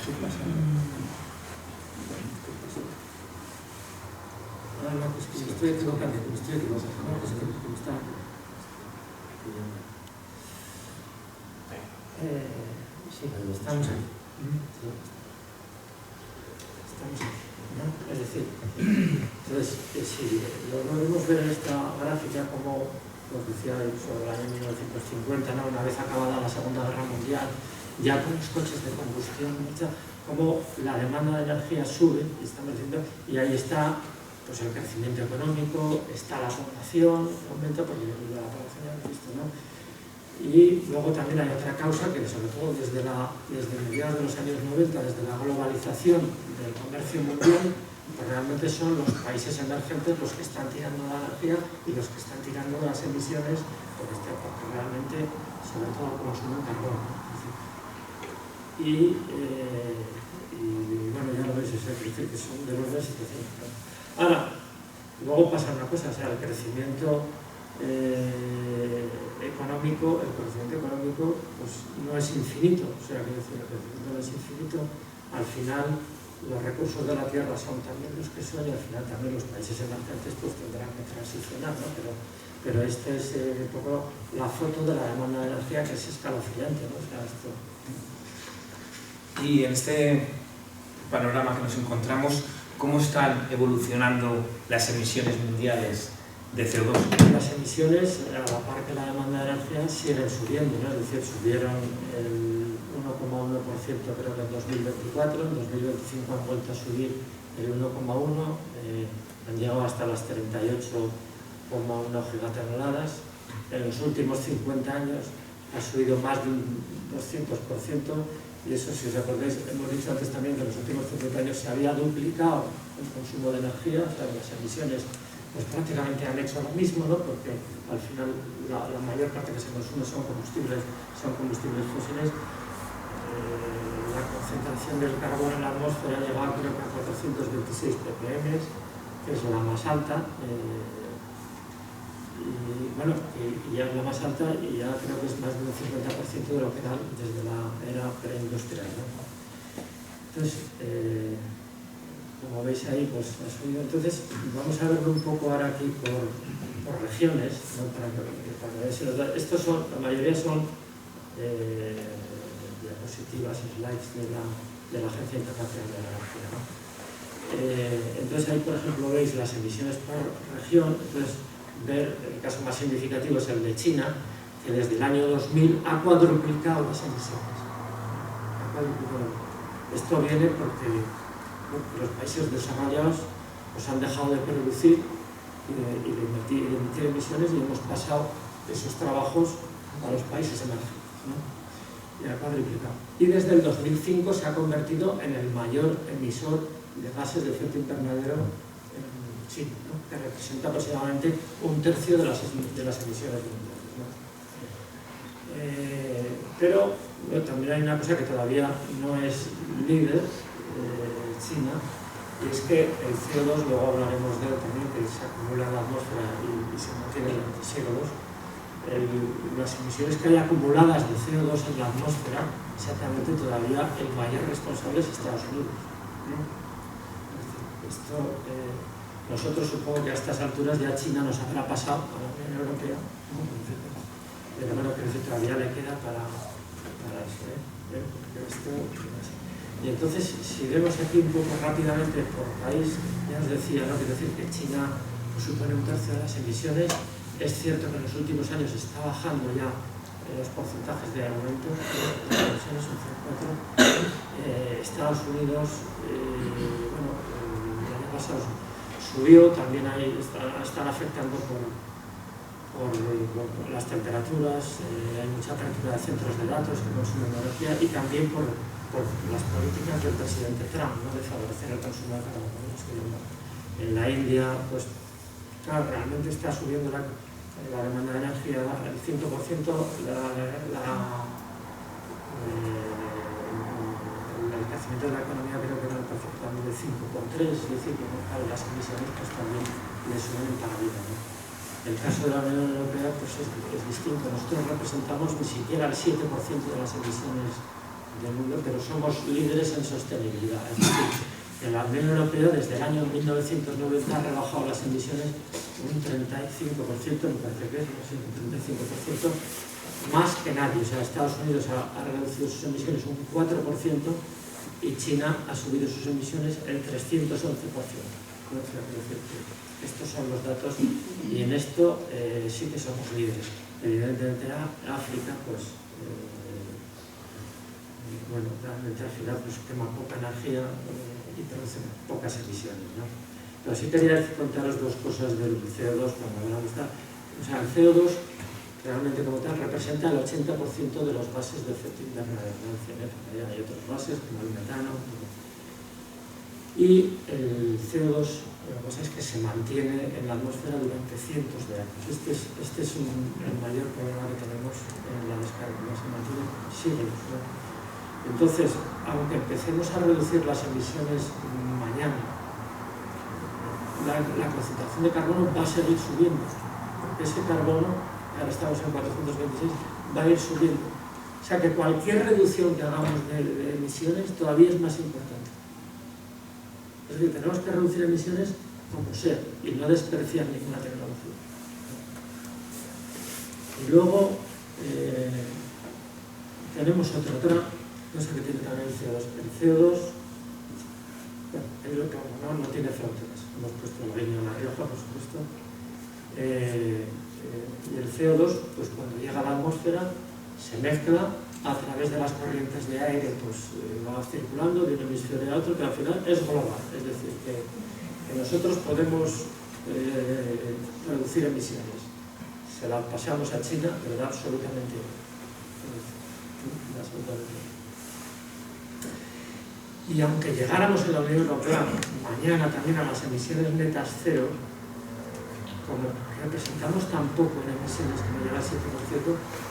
¿Qué pasa? Ah, no, pues que me estoy equivocando, no, pues que me está... Sí, estamos aquí. Estamos aquí, ¿no? Es decir, entonces, si lo podemos ver en esta gráfica como os decía sobre el año 1950, ¿no? Una vez acabada la Segunda Guerra Mundial, ya con los coches de combustión, como la demanda de energía sube, y estamos diciendo, y ahí está pues, el crecimiento económico, está la población, aumenta porque la población ya lo visto, ¿no? Y luego también hay otra causa que sobre todo desde mediados de los años 90, desde la globalización del comercio mundial, pues realmente son los países emergentes los que están tirando la energía y los que están tirando las emisiones, porque realmente sobre todo consumen carbón. Y bueno, ya lo veis, es decir, que son de los dos situaciones. Ahora, luego pasa una cosa, o sea, el crecimiento económico pues no es infinito, o sea, que el crecimiento no es infinito, al final los recursos de la tierra son también los que son y al final también los países emergentes pues tendrán que transicionar, ¿no? Pero esta es un poco la foto de la demanda de energía que es escalofriante, ¿no? O sea, esto... Y en este panorama que nos encontramos, ¿cómo están evolucionando las emisiones mundiales de CO2? Las emisiones, a la par que la demanda de energía, siguen subiendo, ¿no? Es decir, subieron el 1,1% creo que en 2024, en 2025 han vuelto a subir el 1,1%, han llegado hasta las 38,1 gigatoneladas. En los últimos 50 años ha subido más de un 200%. Y eso, si os acordáis, hemos dicho antes también que en los últimos 50 años se había duplicado el consumo de energía, o sea, las emisiones pues prácticamente han hecho lo mismo, ¿no? Porque al final la mayor parte que se consume son combustibles fósiles. La concentración del carbón en la atmósfera llega creo que a 426 ppm, que es la más alta. Y bueno, y ya es la más alta y ya creo que es más del 50% de lo que era desde la era preindustrial, ¿no? Entonces, como veis ahí, pues ha subido. Entonces, vamos a verlo un poco ahora aquí por regiones, ¿no? Para ver si estos son, la mayoría son diapositivas, slides de la Agencia Internacional de la Energía, ¿no? Entonces ahí, por ejemplo, veis las emisiones por región. Entonces, ver el caso más significativo es el de China, que desde el año 2000 ha cuadruplicado las emisiones. Esto viene porque los países desarrollados pues, han dejado de producir y de emitir emisiones y hemos pasado esos trabajos a los países emergentes, ¿no? Y ha cuadruplicado. Y desde el 2005 se ha convertido en el mayor emisor de gases de efecto invernadero en China, ¿no? Que representa aproximadamente un tercio de las emisiones mundiales, ¿no? Pero bueno, también hay una cosa que todavía no es líder, China, y es que el CO2, luego hablaremos de él también, que se acumula en la atmósfera y se mantiene durante siglos, las emisiones que hay acumuladas de CO2 en la atmósfera, exactamente todavía el mayor responsable es Estados Unidos, ¿no? Esto, nosotros supongo que a estas alturas ya China nos habrá pasado a la Unión Europea, ¿no? Pero bueno, que todavía le queda para eso, y entonces, si vemos aquí un poco rápidamente por país, ya os decía, ¿no? Quiero decir que China supone un tercio de las emisiones. Es cierto que en los últimos años está bajando ya los porcentajes de aumento de las emisiones, un 0,4. Estados Unidos, bueno, el año pasado subió, también ahí están afectando por las temperaturas, hay mucha apertura de centros de datos que consumen energía y también por las políticas del presidente Trump, ¿no? De favorecer el consumo de carbono. En la India, pues claro, realmente está subiendo la demanda de energía el 5%, el crecimiento de la economía creo que era también de 5,3, es decir, que las emisiones pues también le suben en paralelo, ¿no? El caso de la Unión Europea pues es distinto. Nosotros representamos ni siquiera el 7% de las emisiones del mundo, pero somos líderes en sostenibilidad. Es decir, en la Unión Europea desde el año 1990 ha rebajado las emisiones un 35%, me parece que es, un 35%, más que nadie. O sea, Estados Unidos ha reducido sus emisiones un 4% y China ha subido sus emisiones el 311%. Estos son los datos y en esto sí que somos líderes. Evidentemente África, pues, bueno, realmente al final pues, quema poca energía y produce pocas emisiones, ¿no? Pero sí quería contaros dos cosas del CO2 cuando hablamos de... O sea, el CO2 realmente como tal representa el 80% de los gases de efecto invernadero. Hay otros gases como el metano. Y el CO2, la cosa es que se mantiene en la atmósfera durante cientos de años. Este es el mayor problema que tenemos en la descarga, no se mantiene siglos, ¿no? Entonces, aunque empecemos a reducir las emisiones mañana, la concentración de carbono va a seguir subiendo, porque ese carbono, ahora estamos en 426, va a ir subiendo. O sea que cualquier reducción que hagamos de emisiones todavía es más importante. Es decir, tenemos que reducir emisiones como sea y no despreciar ninguna tecnología. Y luego tenemos otra cosa que tiene también el CO2. El CO2, bueno, no tiene fronteras. Hemos puesto la línea en La Rioja, por supuesto. Y el CO2, pues cuando llega a la atmósfera, se mezcla a través de las corrientes de aire, pues va circulando de un hemisferio a otro, que al final es global. Es decir, que nosotros podemos reducir emisiones. Se las pasamos a China, pero da absolutamente igual. Y aunque llegáramos en la Unión Europea mañana también a las emisiones netas cero, como representamos tan poco en emisiones que no llega al 7%,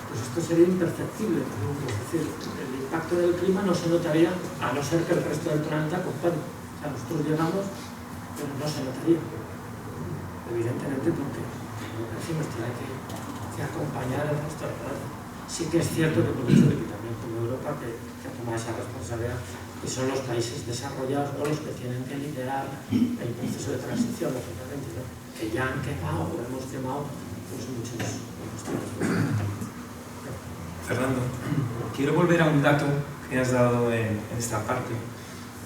pues esto sería imperceptible. Es decir, el impacto del clima no se notaría, a no ser que el resto del planeta acompañe. O sea, nosotros llegamos, pero no se notaría. Evidentemente porque, como decimos, tiene que acompañar al resto del planeta. Sí que es cierto que por eso de que también como Europa que ha tomado esa responsabilidad, que son los países desarrollados o los que tienen que liderar el proceso de transición, lógicamente, ¿no? Que ya han quemado o hemos quemado pues, muchos combustibles. Fernando, quiero volver a un dato que has dado en esta parte,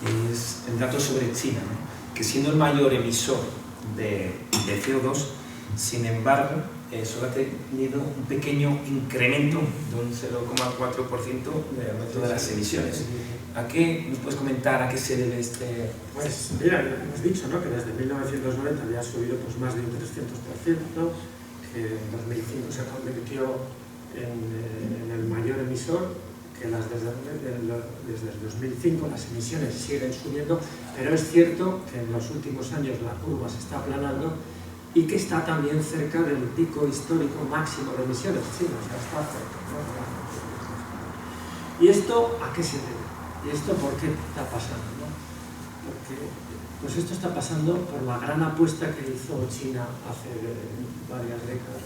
y es el dato sobre China, ¿no? Que siendo el mayor emisor de CO2, sin embargo, solo ha tenido un pequeño incremento de un 0,4% de aumento de las emisiones. ¿A qué nos puedes comentar a qué se debe este...? Pues mira, hemos dicho, ¿no?, que desde 1990 había subido pues, más de un 300%, que en 2005 se convirtió en el mayor emisor, que desde el 2005 las emisiones siguen subiendo, pero es cierto que en los últimos años la curva se está aplanando y que está también cerca del pico histórico máximo de emisiones, sí, o sea, está cerca, ¿no? ¿Y esto a qué se debe? ¿Y esto por qué está pasando, no? Porque pues esto está pasando por la gran apuesta que hizo China hace varias décadas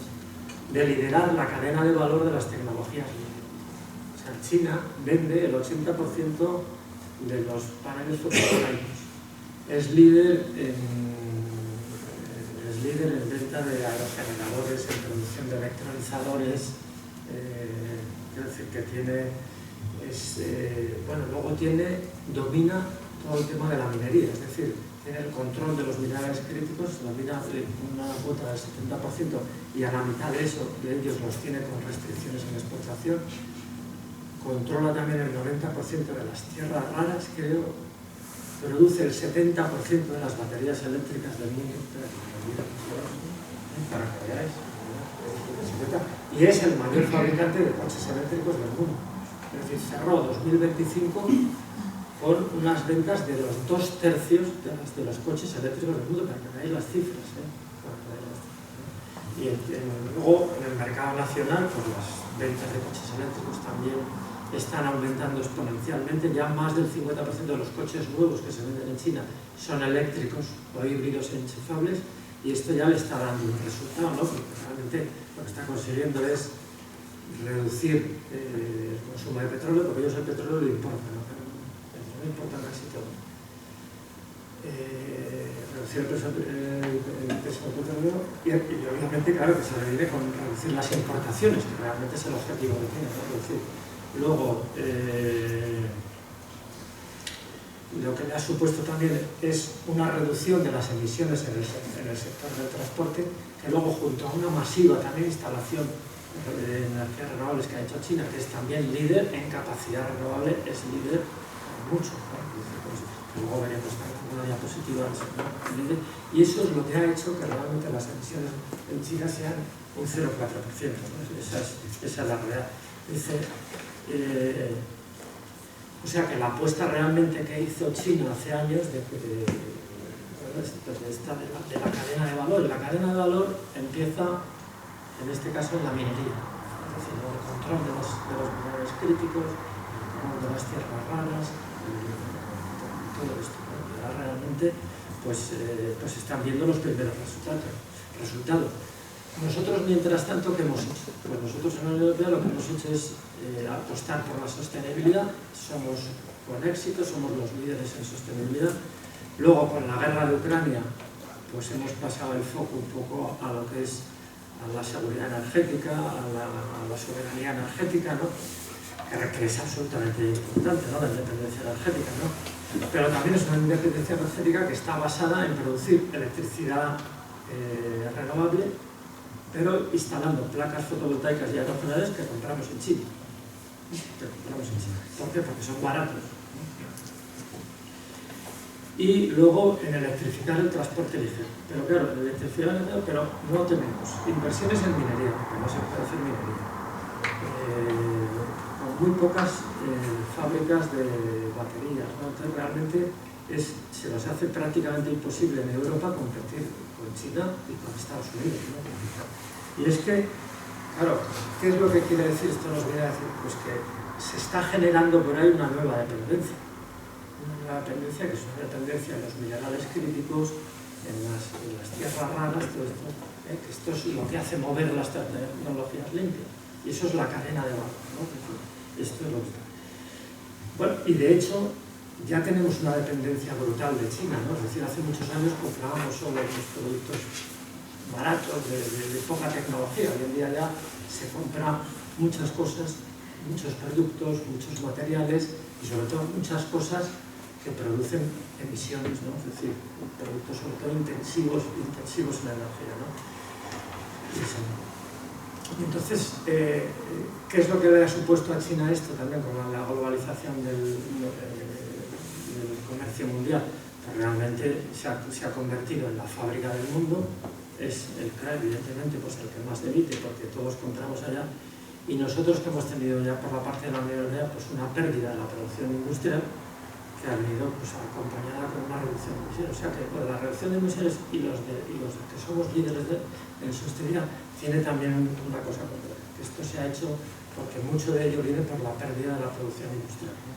de liderar la cadena de valor de las tecnologías líder. O sea, China vende el 80% de los paneles fotovoltaicos. Es líder en venta de aerogeneradores, en producción de electrolizadores, es decir, que tiene, luego domina todo el tema de la minería, es decir, tiene el control de los minerales críticos, domina una cuota del 70% y a la mitad de ellos los tiene con restricciones en exportación, controla también el 90% de las tierras raras, creo, produce el 70% de las baterías eléctricas del mundo, para que veáis, y es el mayor fabricante de coches eléctricos del mundo. Es decir, cerró 2025 con unas ventas de los 2/3 de los coches eléctricos del mundo, para que veáis las cifras. Y luego en el mercado nacional, pues las ventas de coches eléctricos también están aumentando exponencialmente. Ya más del 50% de los coches nuevos que se venden en China son eléctricos o híbridos enchufables, y esto ya le está dando un resultado, ¿no? Porque realmente lo que está consiguiendo es reducir el consumo de petróleo, porque ellos el petróleo lo importan, ¿no? Pero no importan casi todo. Reducir el peso del petróleo y obviamente, claro, que se le viene con reducir las importaciones, que realmente es el objetivo que tiene, ¿no? Reducir. Luego, lo que le ha supuesto también es una reducción de las emisiones en el sector del transporte, que luego junto a una masiva también instalación de energías renovables que ha hecho China, que es también líder en capacidad renovable, es líder en mucho, ¿no? Luego veremos también una diapositiva líder, y eso es lo que ha hecho que realmente las emisiones en China sean un 0,4%, ¿no? Esa es la realidad. O sea que la apuesta realmente que hizo China hace años de la cadena de valor. La cadena de valor empieza, en este caso, en la minería. Es decir, el control de los minerales críticos, el control de las tierras raras, todo esto, ¿no? Y ahora realmente pues están viendo los primeros resultados. Nosotros, mientras tanto, ¿qué hemos hecho? Pues nosotros en la Unión Europea lo que hemos hecho es apostar por la sostenibilidad. Somos, con éxito, somos los líderes en sostenibilidad. Luego, con la guerra de Ucrania, pues hemos pasado el foco un poco a lo que es a la seguridad energética, a la soberanía energética, ¿no? Que es absolutamente importante, ¿no? La independencia energética, ¿no? Pero también es una independencia energética que está basada en producir electricidad renovable, pero instalando placas fotovoltaicas y aerogeneradores que compramos en China. ¿Por qué? Porque son baratos. Y luego en electrificar el transporte ligero. Pero claro, en electrificar el ligero, pero no tenemos inversiones en minería, porque no se puede hacer minería. Con muy pocas fábricas de baterías, ¿no? Entonces realmente se nos hace prácticamente imposible en Europa competir con China y con Estados Unidos, ¿no? Y es que, claro, ¿qué es lo que quiere decir? Esto nos viene a decir pues que se está generando por ahí una nueva dependencia. Una nueva dependencia que es una dependencia en los minerales críticos, en las tierras raras, todo esto, que esto es lo que hace mover las tecnologías limpias. Y eso es la cadena de valor, ¿no? Esto es lo que está. Bueno, y de hecho, ya tenemos una dependencia brutal de China, ¿no? Es decir, hace muchos años comprábamos solo los productos baratos, de poca tecnología. Hoy en día ya se compra muchas cosas, muchos productos, muchos materiales y sobre todo muchas cosas que producen emisiones, ¿no? Es decir, productos sobre todo intensivos en energía, ¿no? Y entonces, ¿qué es lo que le ha supuesto a China esto también con la globalización del comercio mundial? Pues realmente se ha convertido en la fábrica del mundo. Es el CRA, evidentemente, pues el que más debite, porque todos compramos allá, y nosotros que hemos tenido ya por la parte de la Unión Europea pues una pérdida de la producción industrial que ha venido pues acompañada con una reducción de emisiones. O sea que la reducción de emisiones y los que somos líderes en sostenibilidad tiene también una cosa concreta, que esto se ha hecho porque mucho de ello viene por la pérdida de la producción industrial, ¿no?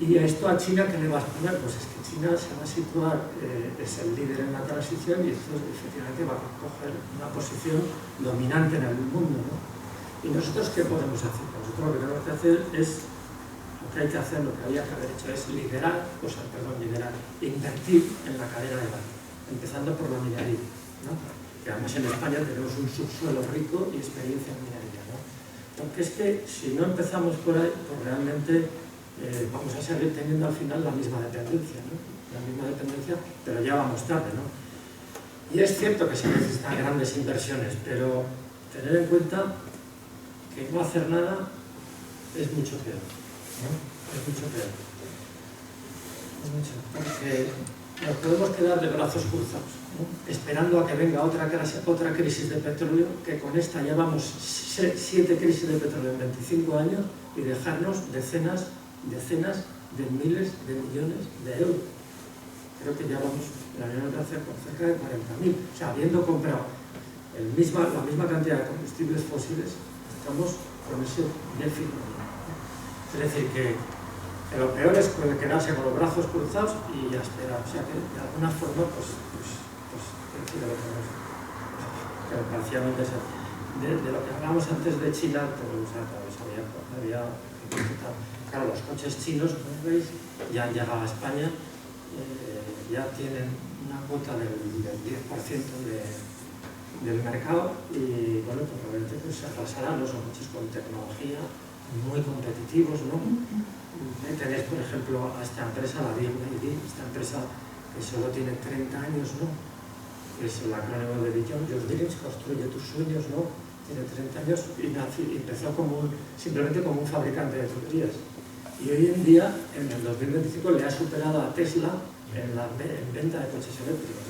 Y ¿Y esto a China qué le va a exponer? Pues es que China se va a situar, es el líder en la transición y esto efectivamente va a coger una posición dominante en el mundo, ¿no? ¿Y nosotros qué podemos hacer? Nosotros lo que tenemos que hacer es, lo que hay que hacer, lo que había que haber hecho es invertir en la cadena de valor, empezando por la minería, ¿no? Que además en España tenemos un subsuelo rico y experiencia en minería, ¿no? Porque es que si no empezamos por ahí, pues realmente vamos a seguir teniendo al final la misma dependencia, ¿no? La misma dependencia, pero ya vamos tarde, ¿no? Y es cierto que se necesitan grandes inversiones, pero tener en cuenta que no hacer nada es mucho peor, ¿no? Es mucho peor. Porque nos podemos quedar de brazos cruzados, ¿no? Esperando a que venga otra crisis de petróleo, que con esta llevamos 7 crisis de petróleo en 25 años y dejarnos decenas de miles de millones de euros. Creo que ya vamos en la Unión Europea con cerca de 40.000. O sea, habiendo comprado la misma cantidad de combustibles fósiles, estamos con ese déficit. Es decir, que lo peor es quedarse con los brazos cruzados y ya esperar. O sea, que de alguna forma, pues que parcialmente de lo que hablamos antes de China, pues, había claro, los coches chinos, como veis, ya han llegado a España, ya tienen una cuota del 10% del mercado y, bueno, pues probablemente pues, se arrasarán, ¿no? Son coches con tecnología muy competitivos, ¿no? Tenéis, por ejemplo, a esta empresa, la BYD, esta empresa que solo tiene 30 años, ¿no? Es el acrónimo de Beyond Your Dreams, construye tus sueños, ¿no? Tiene 30 años y empezó simplemente como un fabricante de tuberías. Y hoy en día, en el 2025, le ha superado a Tesla en venta de coches eléctricos.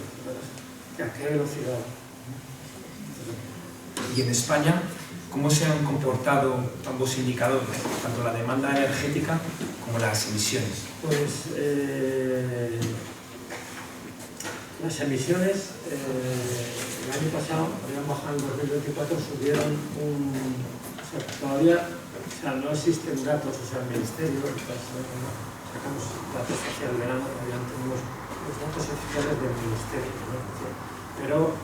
¿A qué velocidad? Y en España, ¿cómo se han comportado ambos indicadores, tanto la demanda energética como las emisiones? Pues las emisiones el año pasado habían bajado, en 2024 subieron todavía, no existen datos, el Ministerio, sacamos datos hacia el verano, todavía no tenemos los datos oficiales del Ministerio, ¿no? Pero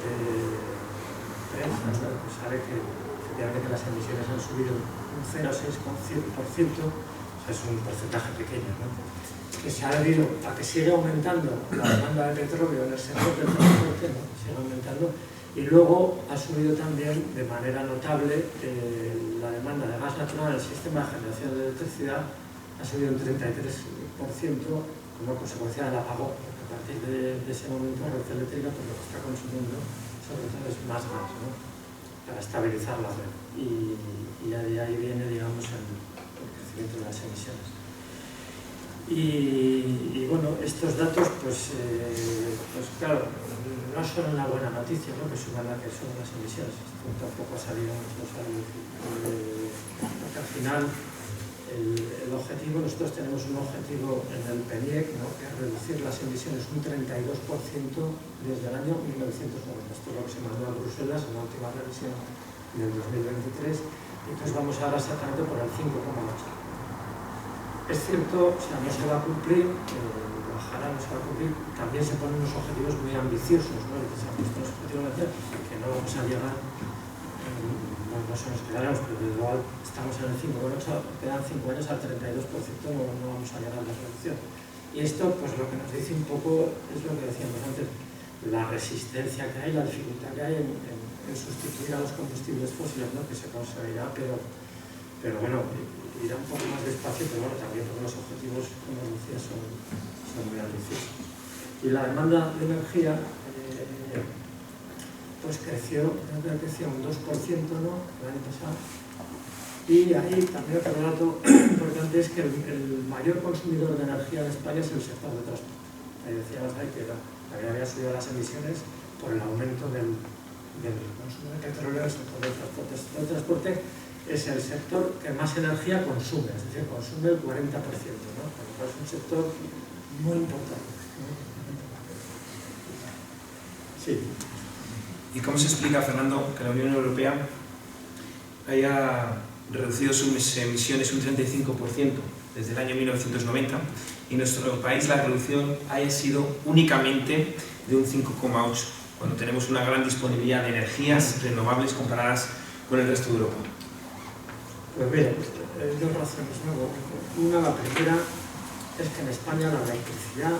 sabe que efectivamente las emisiones han subido un 0,6%, es un porcentaje pequeño, ¿no? Que se ha debido a que sigue aumentando la demanda de petróleo en el sector del transporte, ¿no? Sigue aumentando, y luego ha subido también de manera notable la demanda de gas natural en el sistema de generación de electricidad, ha subido un 33% como consecuencia del apagón, porque a partir de ese momento la red eléctrica pues, lo que está consumiendo sobre todo es más gas, ¿no? Para estabilizar la red, y de ahí viene, digamos, el crecimiento de las emisiones. Y bueno, estos datos, pues claro, no son una buena noticia, ¿no? Que suban las emisiones. Esto tampoco ha salido, porque al final el objetivo, nosotros tenemos un objetivo en el PNIEC, ¿no? Que es reducir las emisiones un 32% desde el año 1990. Esto es lo que se mandó a Bruselas en la última revisión del 2023, y entonces vamos ahora exactamente por el 5,8%. Es cierto, o sea, no se va a cumplir, bajará, no se va a cumplir, también se ponen unos objetivos muy ambiciosos, ¿no? Se han puesto unos objetivos que no vamos a llegar, no se nos quedaremos, pero igual estamos en el 5,8, quedan 5 años al 32%, no vamos a llegar a la reducción. Y esto, pues lo que nos dice un poco, es lo que decíamos antes, la resistencia que hay, la dificultad que hay en sustituir a los combustibles fósiles, ¿no? Que se conseguirá, pero bueno, irá un poco más despacio, pero bueno, también porque los objetivos, como decía, son muy ambiciosos. Y la demanda de energía, pues creció un 2%, ¿no? El año pasado. Y ahí también otro dato importante es que el mayor consumidor de energía en España es el sector de transporte. Ahí decíamos que también había subido las emisiones por el aumento del consumo de petróleo en el sector del transporte. El sector del transporte es el sector que más energía consume, es decir, consume el 40%, ¿no? Por lo cual es un sector muy importante. Sí. ¿Y cómo se explica, Fernando, que la Unión Europea haya reducido sus emisiones un 35% desde el año 1990, y en nuestro país la reducción haya sido únicamente de un 5,8, cuando tenemos una gran disponibilidad de energías renovables comparadas con el resto de Europa. Pues mira, dos razones, ¿no? Una, la primera, es que en España la electricidad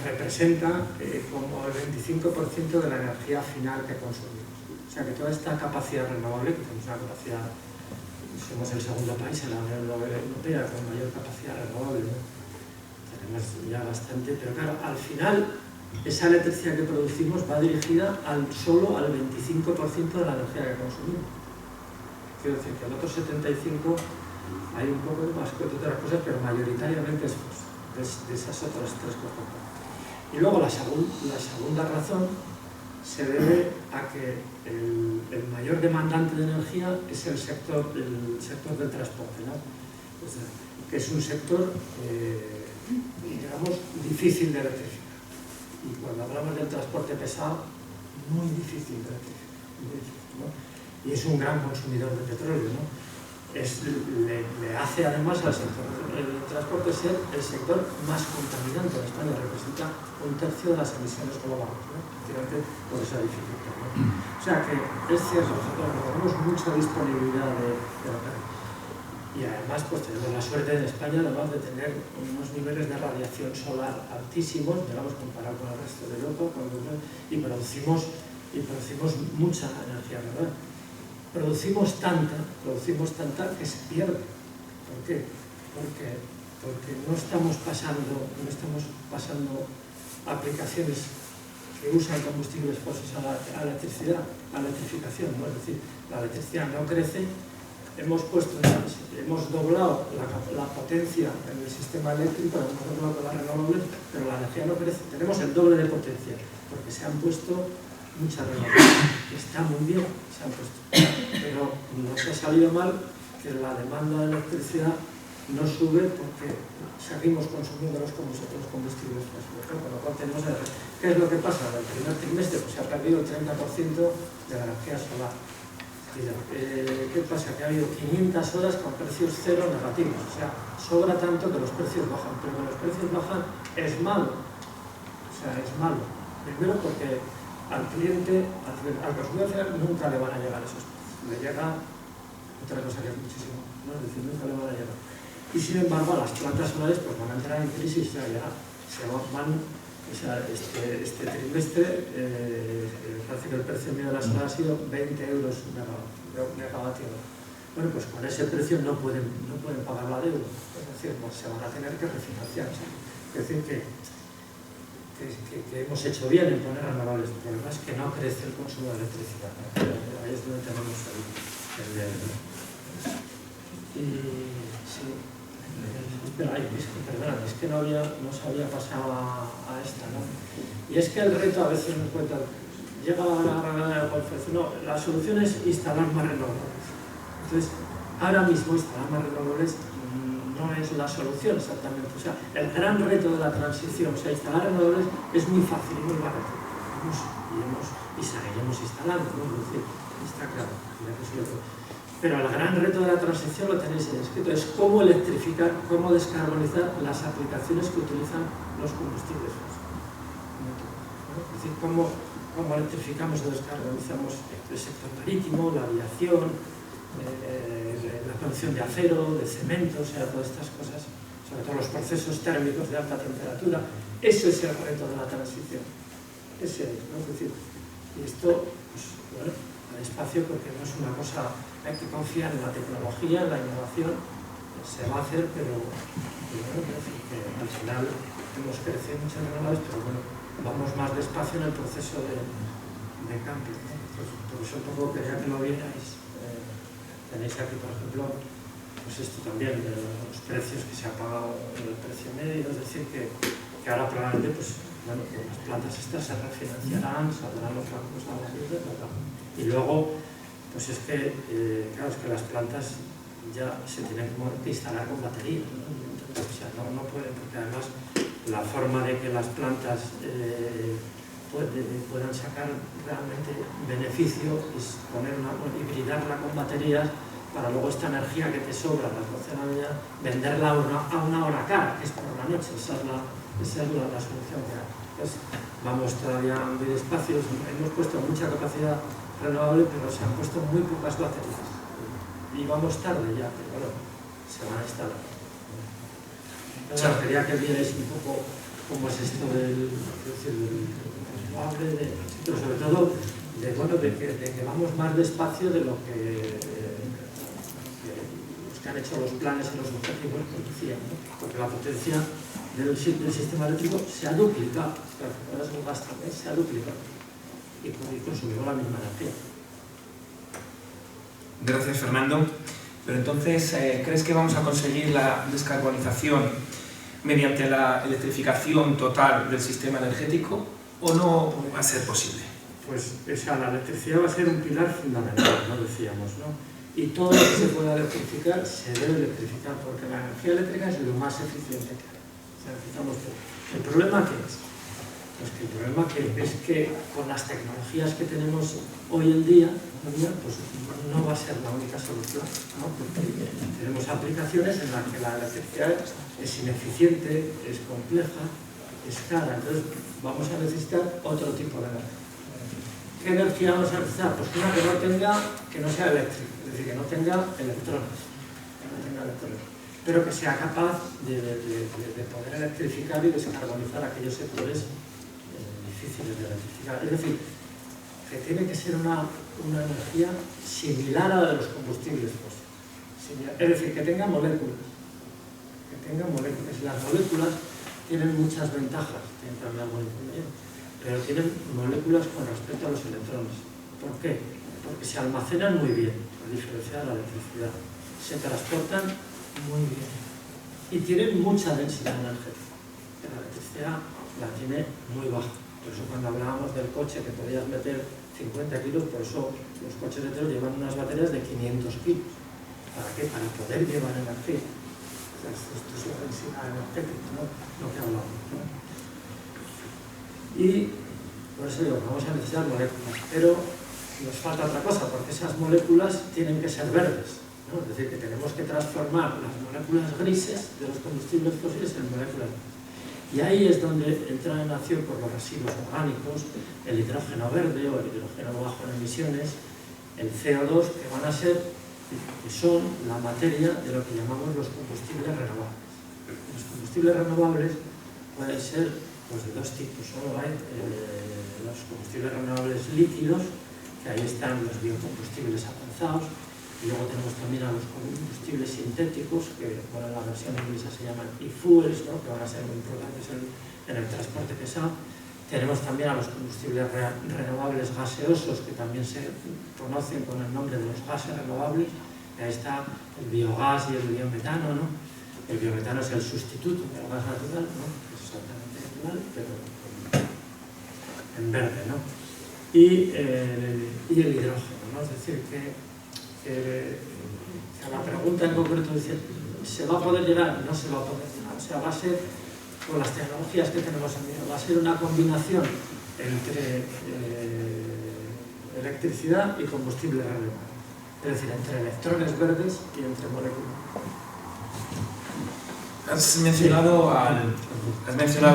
representa como el 25% de la energía final que consumimos. O sea que toda esta capacidad renovable, que tenemos una capacidad, somos el segundo país en la Unión Europea con mayor capacidad renovable, ¿no? Tenemos ya bastante, pero claro, al final esa electricidad que producimos va dirigida solo al 25% de la energía que consumimos. Quiero decir que el otro 75% hay un poco de más que otras cosas, pero mayoritariamente es de esas otras tres cosas. Y luego la segunda razón se debe a que el mayor demandante de energía es el sector del transporte, ¿no? O sea, que es un sector, digamos, difícil de electrificar. Y cuando hablamos del transporte pesado, muy difícil de electrificar, ¿no? Y es un gran consumidor de petróleo, ¿no? Le hace además al sector del transporte ser el sector más contaminante en España, representa 1/3 de las emisiones globales, ¿no? Por esa dificultad, ¿no? O sea que es cierto, nosotros tenemos mucha disponibilidad de operar. Y además pues tenemos la suerte en España además de tener unos niveles de radiación solar altísimos, digamos, comparado con el resto de Europa, y producimos mucha energía, ¿verdad? Producimos tanta que se pierde. ¿Por qué? Porque no estamos pasando aplicaciones que usan combustibles fósiles a la electrificación, ¿no? Es decir, la electricidad no crece, hemos doblado la potencia en el sistema eléctrico, hemos doblado las renovables, pero la energía no crece. Tenemos el doble de potencia, porque se han puesto muchas renovables. Está muy bien, se han puesto. Pero nos ha salido mal que la demanda de electricidad no sube porque seguimos consumiendo los combustibles fósiles, ¿no? Con lo cual tenemos ¿qué es lo que pasa? En el primer trimestre pues, se ha perdido el 30% de la energía solar. ¿Qué pasa? Que ha habido 500 horas con precios cero negativos, o sea, sobra tanto que los precios bajan, pero cuando los precios bajan es malo, o sea, es malo. Primero porque al cliente, al consumidor final nunca le van a llegar esos precios, le llega otra cosa que es muchísimo, ¿no? Es decir, nunca le van a llegar. Y sin embargo, las plantas solares pues, van a entrar en crisis, o sea, ya o sea, este trimestre parece que el precio medio de la solar ha sido 20 euros megavatio. Bueno, pues con ese precio no pueden pagar la deuda, es decir, pues se van a tener que refinanciar. ¿Sí? Es decir, que hemos hecho bien en poner renovables. El problema es que no crece el consumo de electricidad, ¿no? Ahí es donde tenemos sí. Perdona, es que no se había pasado a esta, ¿no? Y es que el reto a veces me cuenta, llega la conferencia, no, la solución es instalar más renovables. Entonces, ahora mismo instalar más renovables no es la solución exactamente. O sea, el gran reto de la transición, o sea, instalar renovables es muy fácil y muy barato. Y seguiremos instalando, ¿no? Es decir, está claro. Pero el gran reto de la transición lo tenéis escrito, es cómo electrificar, cómo descarbonizar las aplicaciones que utilizan los combustibles fósiles. Es decir, cómo electrificamos o descarbonizamos el sector marítimo, la aviación, la producción de acero, de cemento, o sea, todas estas cosas, sobre todo los procesos térmicos de alta temperatura. Eso es el reto de la transición. Ese es, ¿no? Es decir, y esto, pues, bueno, al espacio porque no es una cosa... Hay que confiar en la tecnología, en la innovación, se va a hacer, pero bueno, que al final hemos crecido muchas renovables, pero bueno, vamos más despacio en el proceso de cambio, ¿no? Pues, por eso poco quería que lo vierais. Tenéis aquí, por ejemplo, pues esto también, de los precios que se ha pagado en el precio medio, es decir, que ahora probablemente, pues, bueno, las plantas estas se refinanciarán, saldrán los bancos a la luz, y luego, pues es que, claro, es que las plantas ya se tienen que instalar con baterías, ¿no? O sea, no pueden, porque además la forma de que las plantas puedan sacar realmente beneficio es hibridarla con baterías, para luego esta energía que te sobra a las 12 de la mañana, venderla a una hora cara, que es por la noche. Esa es la solución que hay. Entonces, vamos todavía muy despacio, hemos puesto mucha capacidad renovable, pero se han puesto muy pocas baterías. Y vamos tarde ya, pero bueno, se van a instalar. Entonces, quería que vierais un poco cómo es esto del renovable, pero sobre todo de que vamos más despacio de lo que los que han hecho los planes y los objetivos decían, ¿no? Porque la potencia del sistema eléctrico se ha duplicado, ahora es un gasto, se ha duplicado y consumimos la misma energía. Gracias, Fernando. Pero entonces, ¿crees que vamos a conseguir la descarbonización mediante la electrificación total del sistema energético o no va a ser posible? Pues la electricidad va a ser un pilar fundamental, ¿no? Decíamos, ¿no? Y todo lo que se pueda electrificar se debe electrificar, porque la energía eléctrica es lo más eficiente que hay. ¿El problema qué es? Pues que el problema es que con las tecnologías que tenemos hoy en día, pues no va a ser la única solución, ¿no? Porque tenemos aplicaciones en las que la electricidad es ineficiente, es compleja, es cara, entonces vamos a necesitar otro tipo de energía. ¿Qué energía vamos a necesitar? Pues una que no sea eléctrica, es decir, que no tenga electrones, pero que sea capaz de poder electrificar y descarbonizar aquellos sectores difíciles de electrificar. Es decir, que tiene que ser una energía similar a la de los combustibles fósiles. Es decir, que tenga moléculas. Las moléculas tienen muchas ventajas, tienen también algo inconveniente, pero tienen moléculas con respecto a los electrones. ¿Por qué? Porque se almacenan muy bien, a diferencia de la electricidad. Se transportan muy bien y tienen mucha densidad energética. La electricidad la tiene muy baja. Por eso cuando hablábamos del coche que podías meter 50 kilos, por eso los coches eléctricos llevan unas baterías de 500 kilos. ¿Para qué? Para poder llevar energía. Esto es la densidad energética, ¿no? Lo que hablamos, ¿no? Y por eso digo, vamos a necesitar moléculas, pero nos falta otra cosa, porque esas moléculas tienen que ser verdes, ¿no? Es decir, que tenemos que transformar las moléculas grises de los combustibles fósiles en moléculas verdes. Y ahí es donde entran en acción por los residuos orgánicos, el hidrógeno verde o el hidrógeno bajo en emisiones, el CO2, que son la materia de lo que llamamos los combustibles renovables. Los combustibles renovables pueden ser pues, de dos tipos. Solo hay los combustibles renovables líquidos, que ahí están los biocombustibles avanzados, y luego tenemos también a los combustibles sintéticos, que bueno, en la versión inglesa se llaman e-fuels, ¿no? Que van a ser muy importantes en el transporte pesado. Tenemos también a los combustibles renovables gaseosos, que también se conocen con el nombre de los gases renovables. Ahí está el biogás y el biometano, ¿no? El biometano es el sustituto del gas natural, ¿no? Es exactamente natural, pero en verde, ¿no? Y el hidrógeno, ¿no? Es decir, que a la pregunta en concreto dice, ¿se va a poder llegar? No se va a poder llegar. O sea, va a ser, con las tecnologías que tenemos en día, va a ser una combinación entre electricidad y combustible renovable. Es decir, entre electrones verdes y entre moléculas. Has mencionado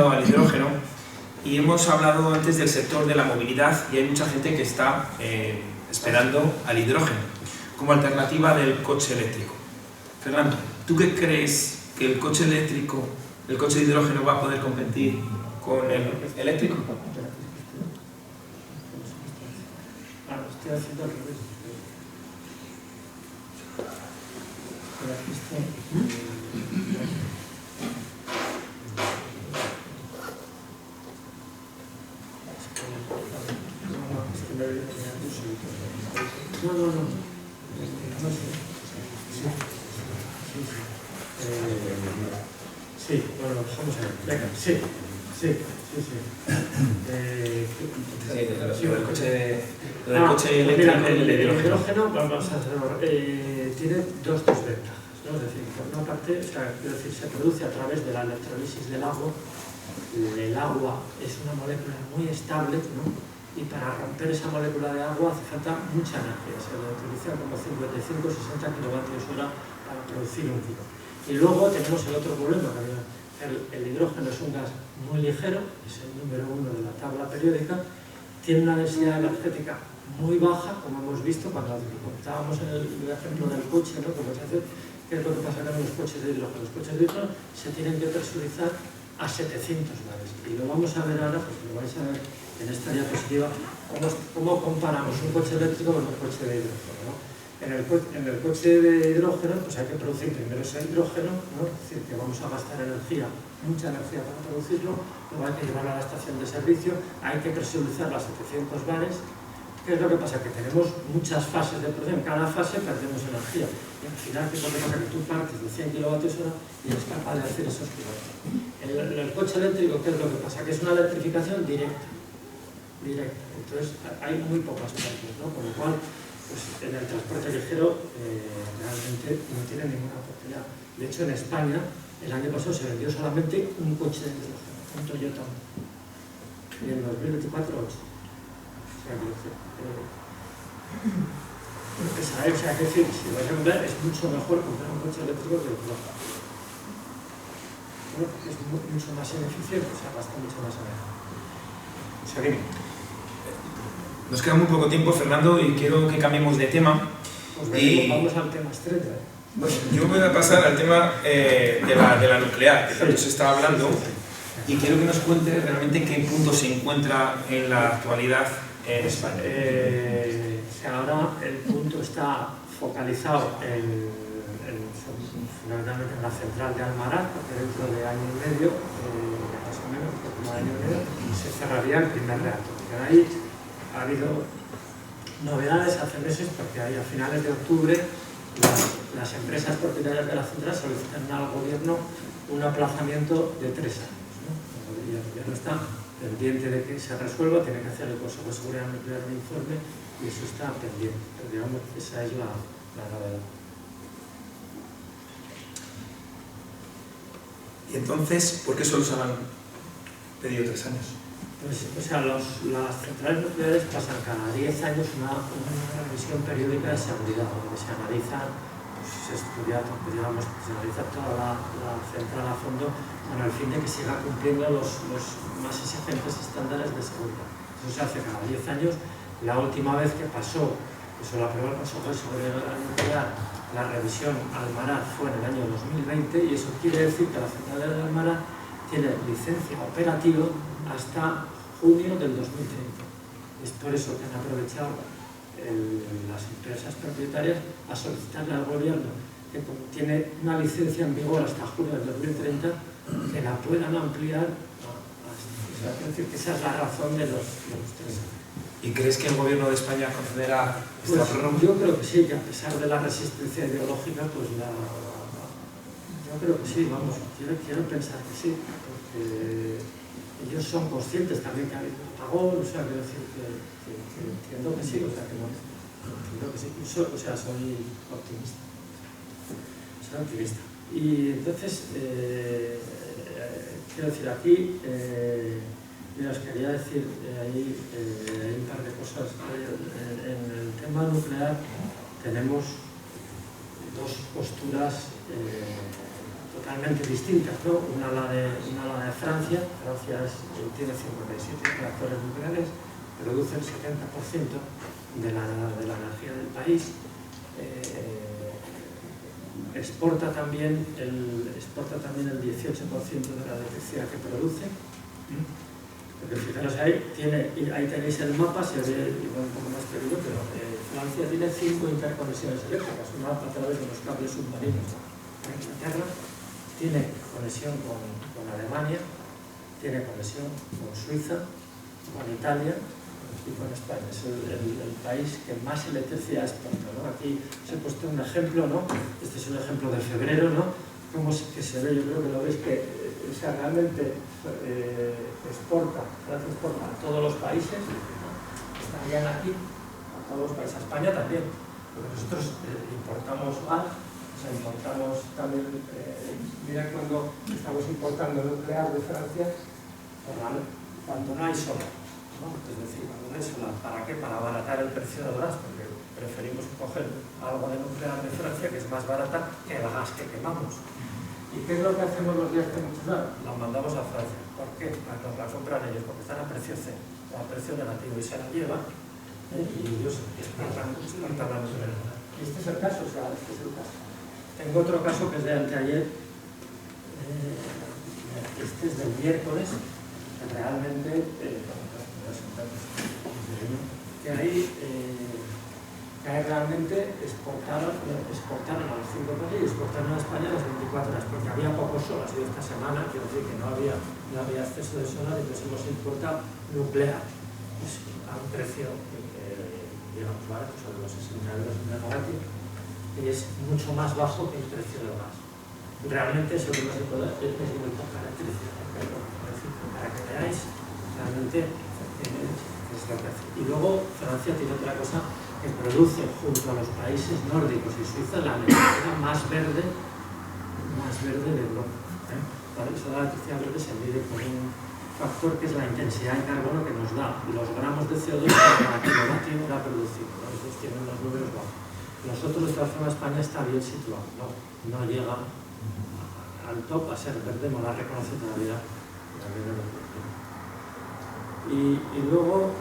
al hidrógeno y hemos hablado antes del sector de la movilidad y hay mucha gente que está esperando al hidrógeno como alternativa del coche eléctrico. Fernando, ¿tú qué crees que el coche eléctrico, el coche de hidrógeno va a poder competir con el eléctrico? Estoy haciendo al revés. Sí, bueno, vamos a ver. Venga, sí. El coche eléctrico. Mira, el hidrógeno, vamos a hacerlo, tiene dos ventajas, ¿no? Es decir, por una parte, se produce a través de la electrólisis del agua. El agua es una molécula muy estable, ¿no? y para romper esa molécula de agua hace falta mucha energía, se le utiliza como 55-60 kilovatios hora para producir un kilo. Y luego tenemos el otro problema, que el hidrógeno es un gas muy ligero, es el número 1 de la tabla periódica, tiene una densidad energética muy baja, como hemos visto cuando contábamos en el ejemplo del coche, ¿no? Como se hace, ¿qué es lo que pasa con los coches de hidrógeno? Los coches de hidrógeno se tienen que presurizar a 700 bares. Y lo vamos a ver ahora, porque lo vais a ver en esta diapositiva, cómo comparamos un coche eléctrico con un coche de hidrógeno, ¿no? En el coche de hidrógeno pues hay que producir primero ese hidrógeno, ¿no? Es decir, que vamos a gastar energía, mucha energía para producirlo, luego hay que llevarlo a la estación de servicio, hay que presurizarlo a 700 bares. ¿Qué es lo que pasa? Que tenemos muchas fases de producción, en cada fase perdemos energía. Y al final, ¿qué pasa? Que tú partes de 100 kilovatios hora y eres capaz de hacer esos kilómetros. En el coche eléctrico, ¿qué es lo que pasa? Que es una electrificación directa. Entonces, hay muy pocas partes, ¿no? Con lo cual, pues en el transporte ligero realmente no tiene ninguna oportunidad. De hecho, en España, el año pasado se vendió solamente un coche de hidrógeno, un Toyota. Y en 2024, 8. O sea, que decir, si vais a comprar, es mucho mejor comprar un coche eléctrico que otro. Es mucho más ineficiente, o sea, gasta mucho más energía. Seguimos. Nos queda muy poco tiempo, Fernando, y quiero que cambiemos de tema. Pues vamos al tema estrella. Bueno, yo voy a pasar al tema de la nuclear, que también se está hablando, y quiero que nos cuente realmente en qué punto se encuentra en la actualidad en España. Ahora el punto está focalizado fundamentalmente en la central de Almaraz, porque dentro de año y medio, más o menos, como año y medio, se cerraría el primer reactor. Y ahí ha habido novedades hace meses, porque ahí a finales de octubre las empresas propietarias de la central solicitan al gobierno un aplazamiento de 3 años, ¿no? El gobierno está pendiente de que se resuelva, tiene que hacer el Consejo de Seguridad Nuclear un informe y eso está pendiente. Pero digamos, esa es la novedad. Y entonces, ¿por qué solo se han pedido 3 años? Pues, o sea, las centrales nucleares pasan cada 10 años una revisión periódica de seguridad, donde se analiza, pues, se estudia, digamos, se analiza toda la central a fondo con el fin de que siga cumpliendo los más exigentes estándares de seguridad. Eso se hace cada 10 años. La última vez que pasó, eso lo aprobó el Consejo de Seguridad Nuclear, la revisión Almaraz fue en el año 2020 y eso quiere decir que la central de Almaraz tiene licencia operativa hasta junio del 2030. Es por eso que han aprovechado las empresas propietarias a solicitarle al gobierno que como tiene una licencia en vigor hasta junio del 2030, que la puedan ampliar o sea, quiero decir que esa es la razón de los 3 años. ¿Y crees que el gobierno de España concederá esta prórroga? Yo creo que sí, que a pesar de la resistencia ideológica, pues yo creo que sí, vamos, quiero pensar que sí, porque ellos son conscientes también que ha habido un apagón, o sea, quiero decir que entiendo que sí, o sea, que no, entiendo que sí, o sea, soy optimista. Y entonces, quiero decir, aquí, mira, os quería decir ahí un par de cosas. En el tema nuclear tenemos dos posturas totalmente distintas, ¿no? Una la de Francia. Francia tiene 57 reactores nucleares, produce el 70% de la energía del país. Exporta también el 18% de la electricidad que produce. Porque fijaros ahí tenéis el mapa, se ve igual un poco más pequeño, pero Francia tiene 5 interconexiones eléctricas, una a través de los cables submarinos a Inglaterra, tiene conexión con Alemania, tiene conexión con Suiza, con Italia y con España. Es el país que más electricidad exporta, ¿no? Aquí os he puesto un ejemplo, ¿no? Este es un ejemplo de febrero, ¿no? Como que se ve, yo creo que lo veis que o sea, realmente Francia exporta a todos los países, ¿no? Estarían aquí, a todos los países, a España también, porque nosotros importamos más, o sea, importamos también, mira cuando estamos importando nuclear de Francia, cuando no hay sol. ¿no? Es decir, ¿para qué? Para abaratar el precio del gas, porque preferimos coger algo de nuclear de Francia que es más barata que el gas que quemamos. ¿Y qué es lo que hacemos los días que muchos dan? Los mandamos a Francia. ¿Por qué? Para que nos la compran ellos, porque están a precio C, o a precio negativo, y se la llevan, y ellos están tardando en verla. ¿Y este es el caso? O sea, este es el caso. Tengo otro caso que es de anteayer, este es del miércoles, que realmente, que ahí realmente exportaron a los 5 países y exportaron a España a las 24 horas, porque había poco sol, ha sido esta semana, quiero decir que no había acceso de solar, entonces hemos importado nuclear pues, a un precio, digamos, barato, sobre los 60 euros el megavatio, y es mucho más bajo que el precio del gas. Realmente eso que no se puede es muy poca electricidad, para que veáis realmente es lo que hace. Y luego Francia tiene otra cosa que produce junto a los países nórdicos y Suiza la electricidad más verde de Europa. Para eso la electricidad verde se mide por un factor que es la intensidad de carbono que nos da los gramos de CO2 por cada kilovatio hora producido. Esos tienen los números bajos. Nosotros, de todas formas, España está bien situado, no llega al top a ser verde, no la reconoce todavía la Unión Europea. Y luego,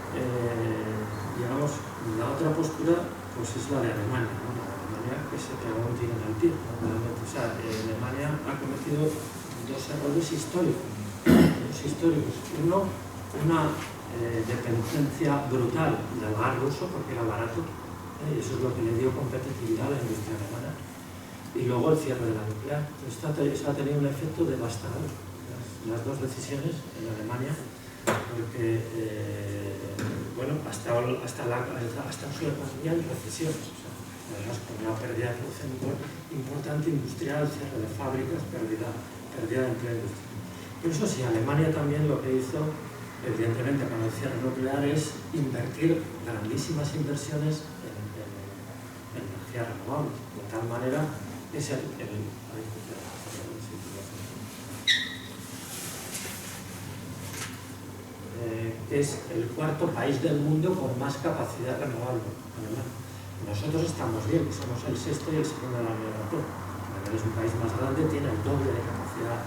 digamos, la otra postura pues es la de Alemania, ¿no? La de Alemania que se pegó un tiro en el pie, ¿no? O sea, Alemania ha cometido dos errores históricos. Uno, una dependencia brutal del gas ruso porque era barato, y eso es lo que le dio competitividad a la industria alemana. Y luego el cierre de la nuclear. Eso ha tenido un efecto devastador. Las dos decisiones en Alemania, porque bueno, hasta su economía en recesión, o sea, además con una pérdida de producción importante industrial, cierre de fábricas, pérdida de empleo industrial. Por eso sí, Alemania también lo que hizo, evidentemente con el cierre nuclear, es invertir grandísimas inversiones en energías renovables, de tal manera que es es el cuarto país del mundo con más capacidad renovable. Nosotros estamos bien, que somos el sexto y el segundo de la Unión Europea. Alemania es un país más grande, tiene el doble de capacidad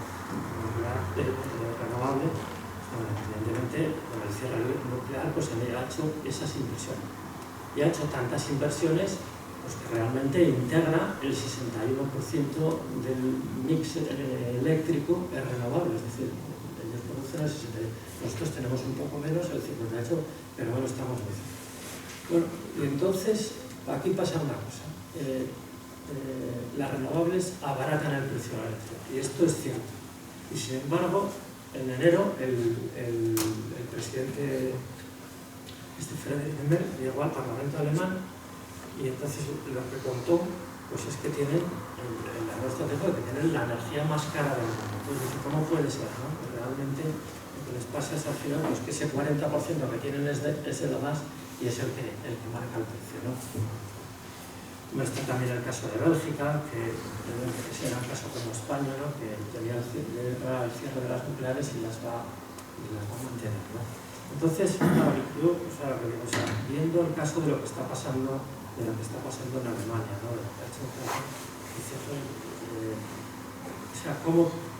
renovable. Evidentemente, con el cierre nuclear, pues se ha hecho esas inversiones. Y ha hecho tantas inversiones pues, que realmente integra el 61% del mix eléctrico renovable, es decir, ellos producen el 61%. Nosotros tenemos un poco menos, el 58%, pero bueno, estamos muy cerca. Bueno, y entonces, aquí pasa una cosa. Las renovables abaratan el precio de la electricidad, y esto es cierto. Y sin embargo, en enero, el presidente Friedrich Merz llegó al Parlamento alemán y entonces lo que contó pues es que tienen, en la nueva estrategia, que tienen la energía más cara del mundo. Entonces, ¿cómo puede ser? ¿No? Que realmente lo que les pasa es al final pues, que ese 40% que tienen es el gas y es el que marca el precio, ¿no? Está también el caso de Bélgica, que será un caso como España, ¿no? Que tenía el cierre de las nucleares y las va a mantener, ¿no? Entonces, yo, viendo el caso de lo que está pasando en Alemania, ¿no? De lo que ha hecho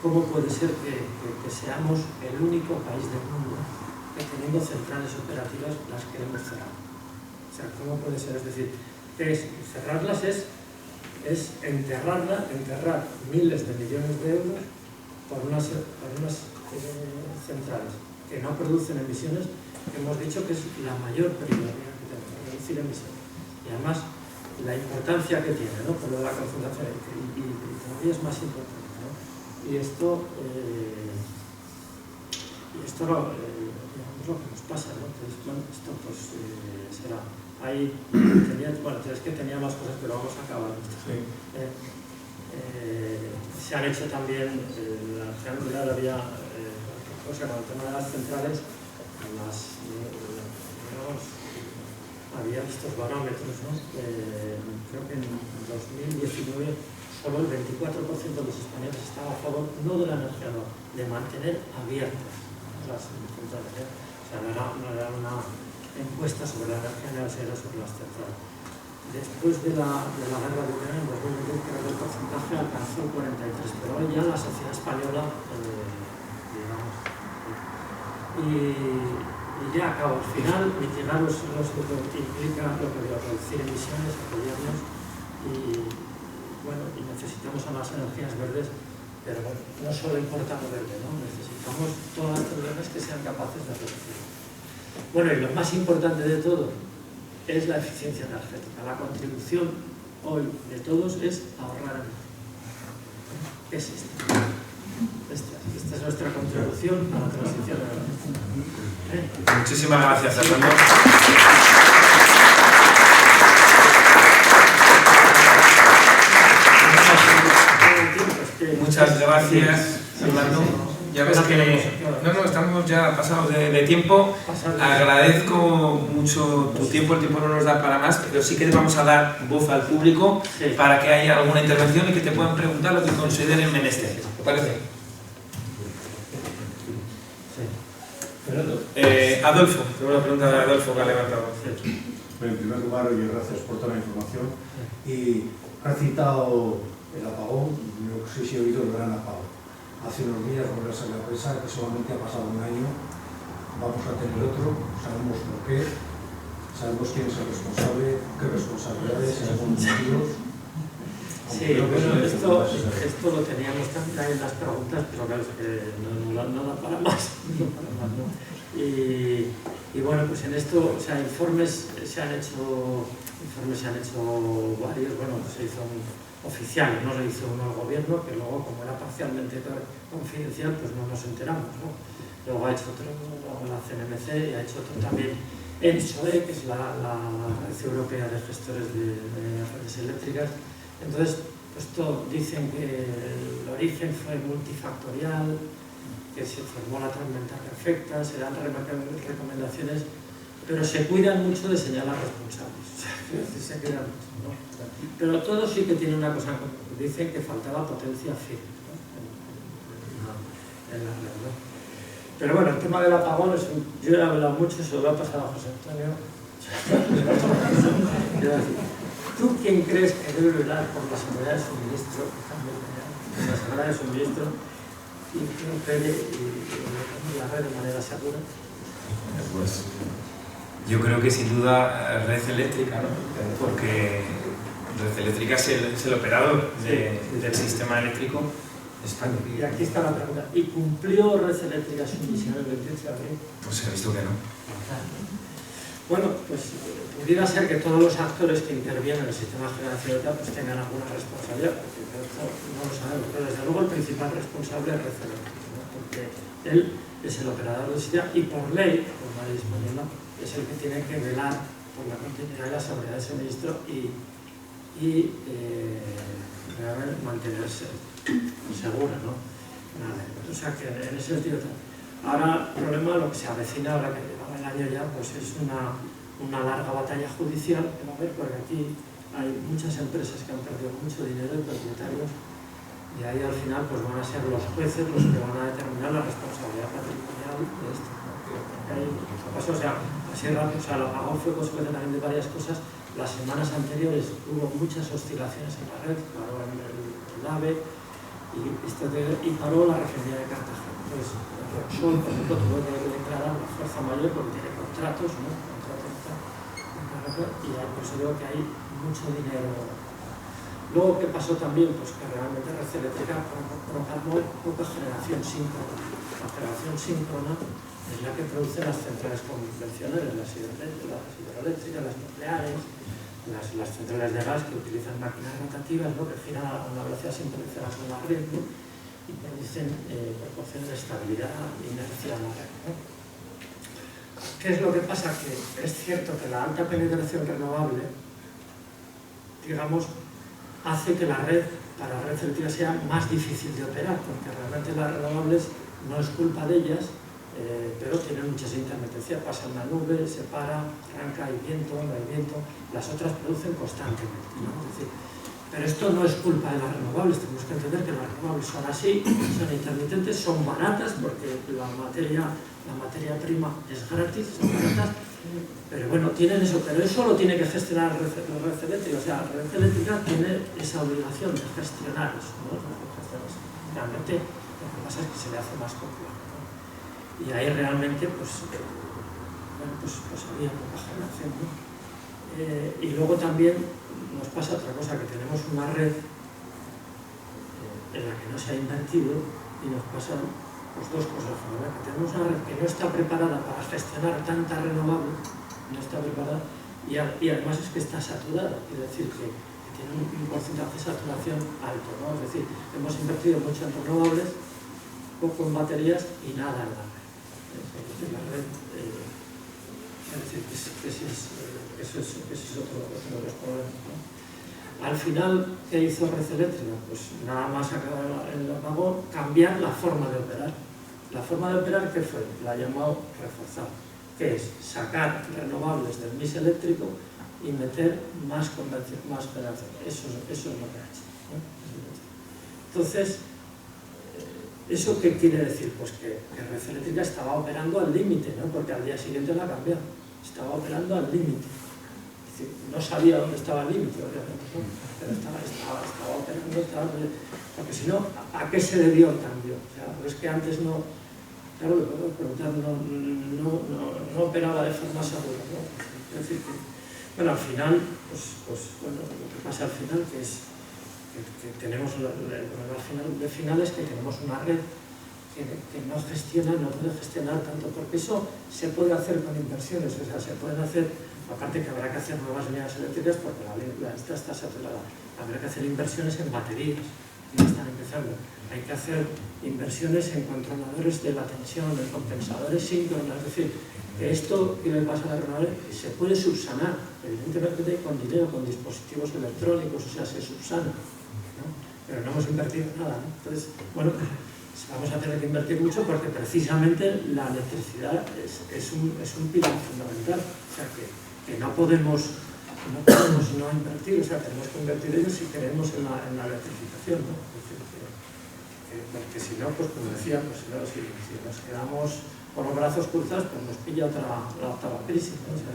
¿cómo puede ser que seamos el único país del mundo que teniendo centrales operativas las queremos cerrar? O sea, ¿cómo puede ser? Es decir, cerrarlas es enterrar miles de millones de euros por unas centrales que no producen emisiones, que hemos dicho que es la mayor prioridad que tenemos, reducir emisiones. Y además, la importancia que tiene, ¿no? Por lo de la concentración y todavía es más importante, ¿no? Y esto es lo que nos pasa, ¿no? Entonces, bueno, esto pues será. Ahí tenía más cosas, pero vamos a acabar. Sí. Se han hecho también, la energía nuclear había, con el tema de las centrales, había estos barómetros, ¿no? Creo que en 2019 solo el 24% de los españoles estaba a favor, no de la energía, no, de mantener abiertas las centrales. O sea, sea, no era una encuesta sobre la energía ni era sobre las centrales. Después de la guerra de Ucrania, en 2010, creo que el porcentaje alcanzó el 43%, pero hoy ya la sociedad española, digamos, y ya acabo. Al final, mitigar los implica lo que digo, reducir emisiones, apoyarnos y, bueno, y necesitamos a las energías verdes, pero bueno, no solo importa lo verde, ¿no? Necesitamos todas las tecnologías que sean capaces de reducir. Bueno, y lo más importante de todo es la eficiencia energética. La contribución hoy de todos es ahorrar energía. Es esta es nuestra contribución a la transición energética. Muchísimas gracias, Fernando. Muchas gracias, Fernando. Ya ves que no, estamos ya pasados de tiempo. Agradezco mucho tu tiempo, el tiempo no nos da para más, pero sí que vamos a dar voz al público para que haya alguna intervención y que te puedan preguntar lo que consideren menester. ¿Te parece? Adolfo, tengo una pregunta de Adolfo que ha levantado. En primer lugar, oye, gracias por toda la información. Y ha citado el apagón, no sé si he oído el gran apagón. Hace unos días volvió a salir la prensa que solamente ha pasado un año, vamos a tener otro, sabemos por qué, sabemos quién es el responsable, qué responsabilidades, según motivos. Sí, bueno, esto lo teníamos también ahí en las preguntas, pero claro, es que no da para más. ¿No? Y bueno, pues en esto, o sea, informes se han hecho varios, bueno, pues se hizo oficial, no se hizo uno al gobierno, que luego, como era parcialmente confidencial, pues no nos enteramos, ¿no? Luego ha hecho otro, luego la CNMC, y ha hecho otro también ENSOE, que es la Red Europea de Gestores de Redes Eléctricas. Entonces, pues dicen que el origen fue multifactorial, que se formó la tormenta perfecta, se dan recomendaciones, pero se cuidan mucho de señalar responsables. O sea, se cuidan mucho, ¿no? Pero todo sí que tiene una cosa en común. Dicen que faltaba potencia firme, ¿no? en la red, ¿no? Pero bueno, el tema del apagón, yo he hablado mucho, se lo voy a pasar a José Antonio. ¿Tú quién crees que debe velar por la seguridad de suministro? La seguridad de suministro y que opere la red de manera segura. Pues yo creo que sin duda Red Eléctrica, ¿no? Porque Red Eléctrica es el operador del sistema eléctrico de España. Y aquí está la pregunta. ¿Y cumplió Red Eléctrica su misión el 28 de abril? Pues se ha visto que no. Bueno, pues pudiera ser que todos los actores que intervienen en el sistema de generación eléctrica pues tengan alguna responsabilidad, porque esto no lo sabemos, pero desde luego el principal responsable es Red Eléctrica, ¿no? Porque él es el operador del sistema y por ley, por la ley española, es el que tiene que velar por la continuidad y la seguridad del suministro y realmente mantenerse segura, ¿no? Nada, o sea que en ese sentido. Ahora el problema, lo que se avecina ahora que lleva el año ya, pues es una larga batalla judicial que va a haber, porque aquí hay muchas empresas que han perdido mucho dinero y propietarios, y ahí al final pues van a ser los jueces los que van a determinar la responsabilidad patrimonial de esto, ¿no? O sea, así rápido, o sea, el apagón fue consecuencia también de varias cosas. Las semanas anteriores hubo muchas oscilaciones en la red, paró en el AVE y paró la refinería de Cartagena. Entonces, Repsol, por ejemplo, tuvo que declarar la fuerza mayor porque tiene contratos, ¿no? Y ahí por eso digo que hay mucho dinero. Luego, ¿qué pasó también? Pues que realmente Red Eléctrica proclamó poca generación síncrona. La generación síncrona es la que produce las centrales convencionales, las hidroeléctricas, las nucleares, las centrales de gas que utilizan máquinas rotativas, ¿no? Que giran a una velocidad sincronizada con la red, ¿no? Y proporcionan estabilidad e inercia a la red, ¿no? ¿Qué es lo que pasa? Que es cierto que la alta penetración renovable, digamos, hace que la red, para la red eléctrica, sea más difícil de operar, porque realmente las renovables no es culpa de ellas, pero tienen muchas intermitencias, pasa una nube, se para, arranca, hay viento, no hay viento, las otras producen constantemente, ¿no? Es decir, Pero esto no es culpa de las renovables, tenemos que entender que las renovables son así, son intermitentes, son baratas porque la materia prima es gratis, son baratas, pero bueno, tienen eso, pero eso lo tiene que gestionar la red eléctrica, o sea, la red eléctrica tiene esa obligación de gestionar eso, ¿no? Realmente lo que pasa es que se le hace más complejo, ¿no? Y ahí realmente, pues había poca generación, ¿no? Y luego también nos pasa otra cosa, que tenemos una red en la que no se ha invertido y nos pasan pues, dos cosas, ¿verdad? Que tenemos una red que no está preparada para gestionar tanta renovable, no está preparada, y además es que está saturada, quiere decir que tiene un porcentaje de saturación alto, ¿no? Es decir, hemos invertido mucho en renovables, poco en baterías y nada en la red. Es decir, la red, es decir, eso es otro de los problemas, ¿no? Al final, ¿qué hizo Red Eléctrica? Pues nada más acabar el apagón, cambiar la forma de operar. La forma de operar, ¿qué fue? La ha llamado reforzar, que es sacar renovables del mix eléctrico y meter más generación. Eso es lo que ha hecho, ¿no? Entonces, ¿eso qué quiere decir? Pues que Red Eléctrica estaba operando al límite, ¿no? Porque al día siguiente la ha cambiado. Estaba operando al límite. Es decir, no sabía dónde estaba el límite, obviamente, ¿no? Pero estaba operando, porque si no, ¿a qué se debió el cambio? O sea, pues es que antes no, claro, le puedo preguntar, no operaba de forma segura, ¿no? Es decir, que, bueno, al final, bueno, lo que pasa al final, que es que tenemos, el problema al final es que tenemos una red que no puede gestionar tanto, porque eso se puede hacer con inversiones, o sea, se pueden hacer, aparte que habrá que hacer nuevas líneas eléctricas porque esta está saturada, habrá que hacer inversiones en baterías, que ya están empezando, hay que hacer inversiones en controladores de la tensión, en compensadores síncronos, es decir, que esto que le pasa a la renovable se puede subsanar, evidentemente con dinero, con dispositivos electrónicos, o sea, se subsana, ¿no? Pero no hemos invertido nada, ¿no? Entonces, bueno, vamos a tener que invertir mucho porque precisamente la electricidad es un pilar fundamental, o sea que no podemos no invertir, o sea, tenemos que invertir ellos si queremos en la electrificación, ¿no? Es decir, porque si no, pues como decía, pues claro, si nos quedamos con los brazos cruzados, pues nos pilla la octava crisis, ¿no? O sea,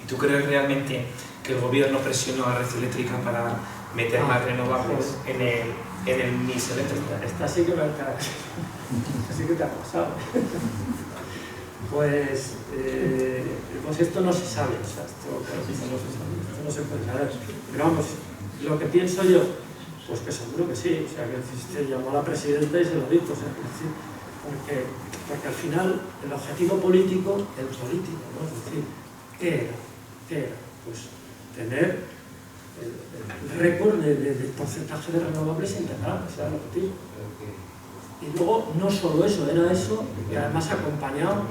¿Y tú crees realmente que el gobierno presionó a Red Eléctrica para meter más renovables en el mix eléctrico? Esta sí que me ha así que te ha pasado. Pues esto no se sabe, o sea, esto no se puede saber. Pero vamos, lo que pienso yo, pues que seguro que sí, o sea, que se llamó a la presidenta y se lo dijo, o sea, porque al final el objetivo político, ¿no? Es decir, ¿qué era? Pues tener el récord del porcentaje de renovables integrados, ese era el objetivo. Y luego, no solo eso, era eso, y además acompañado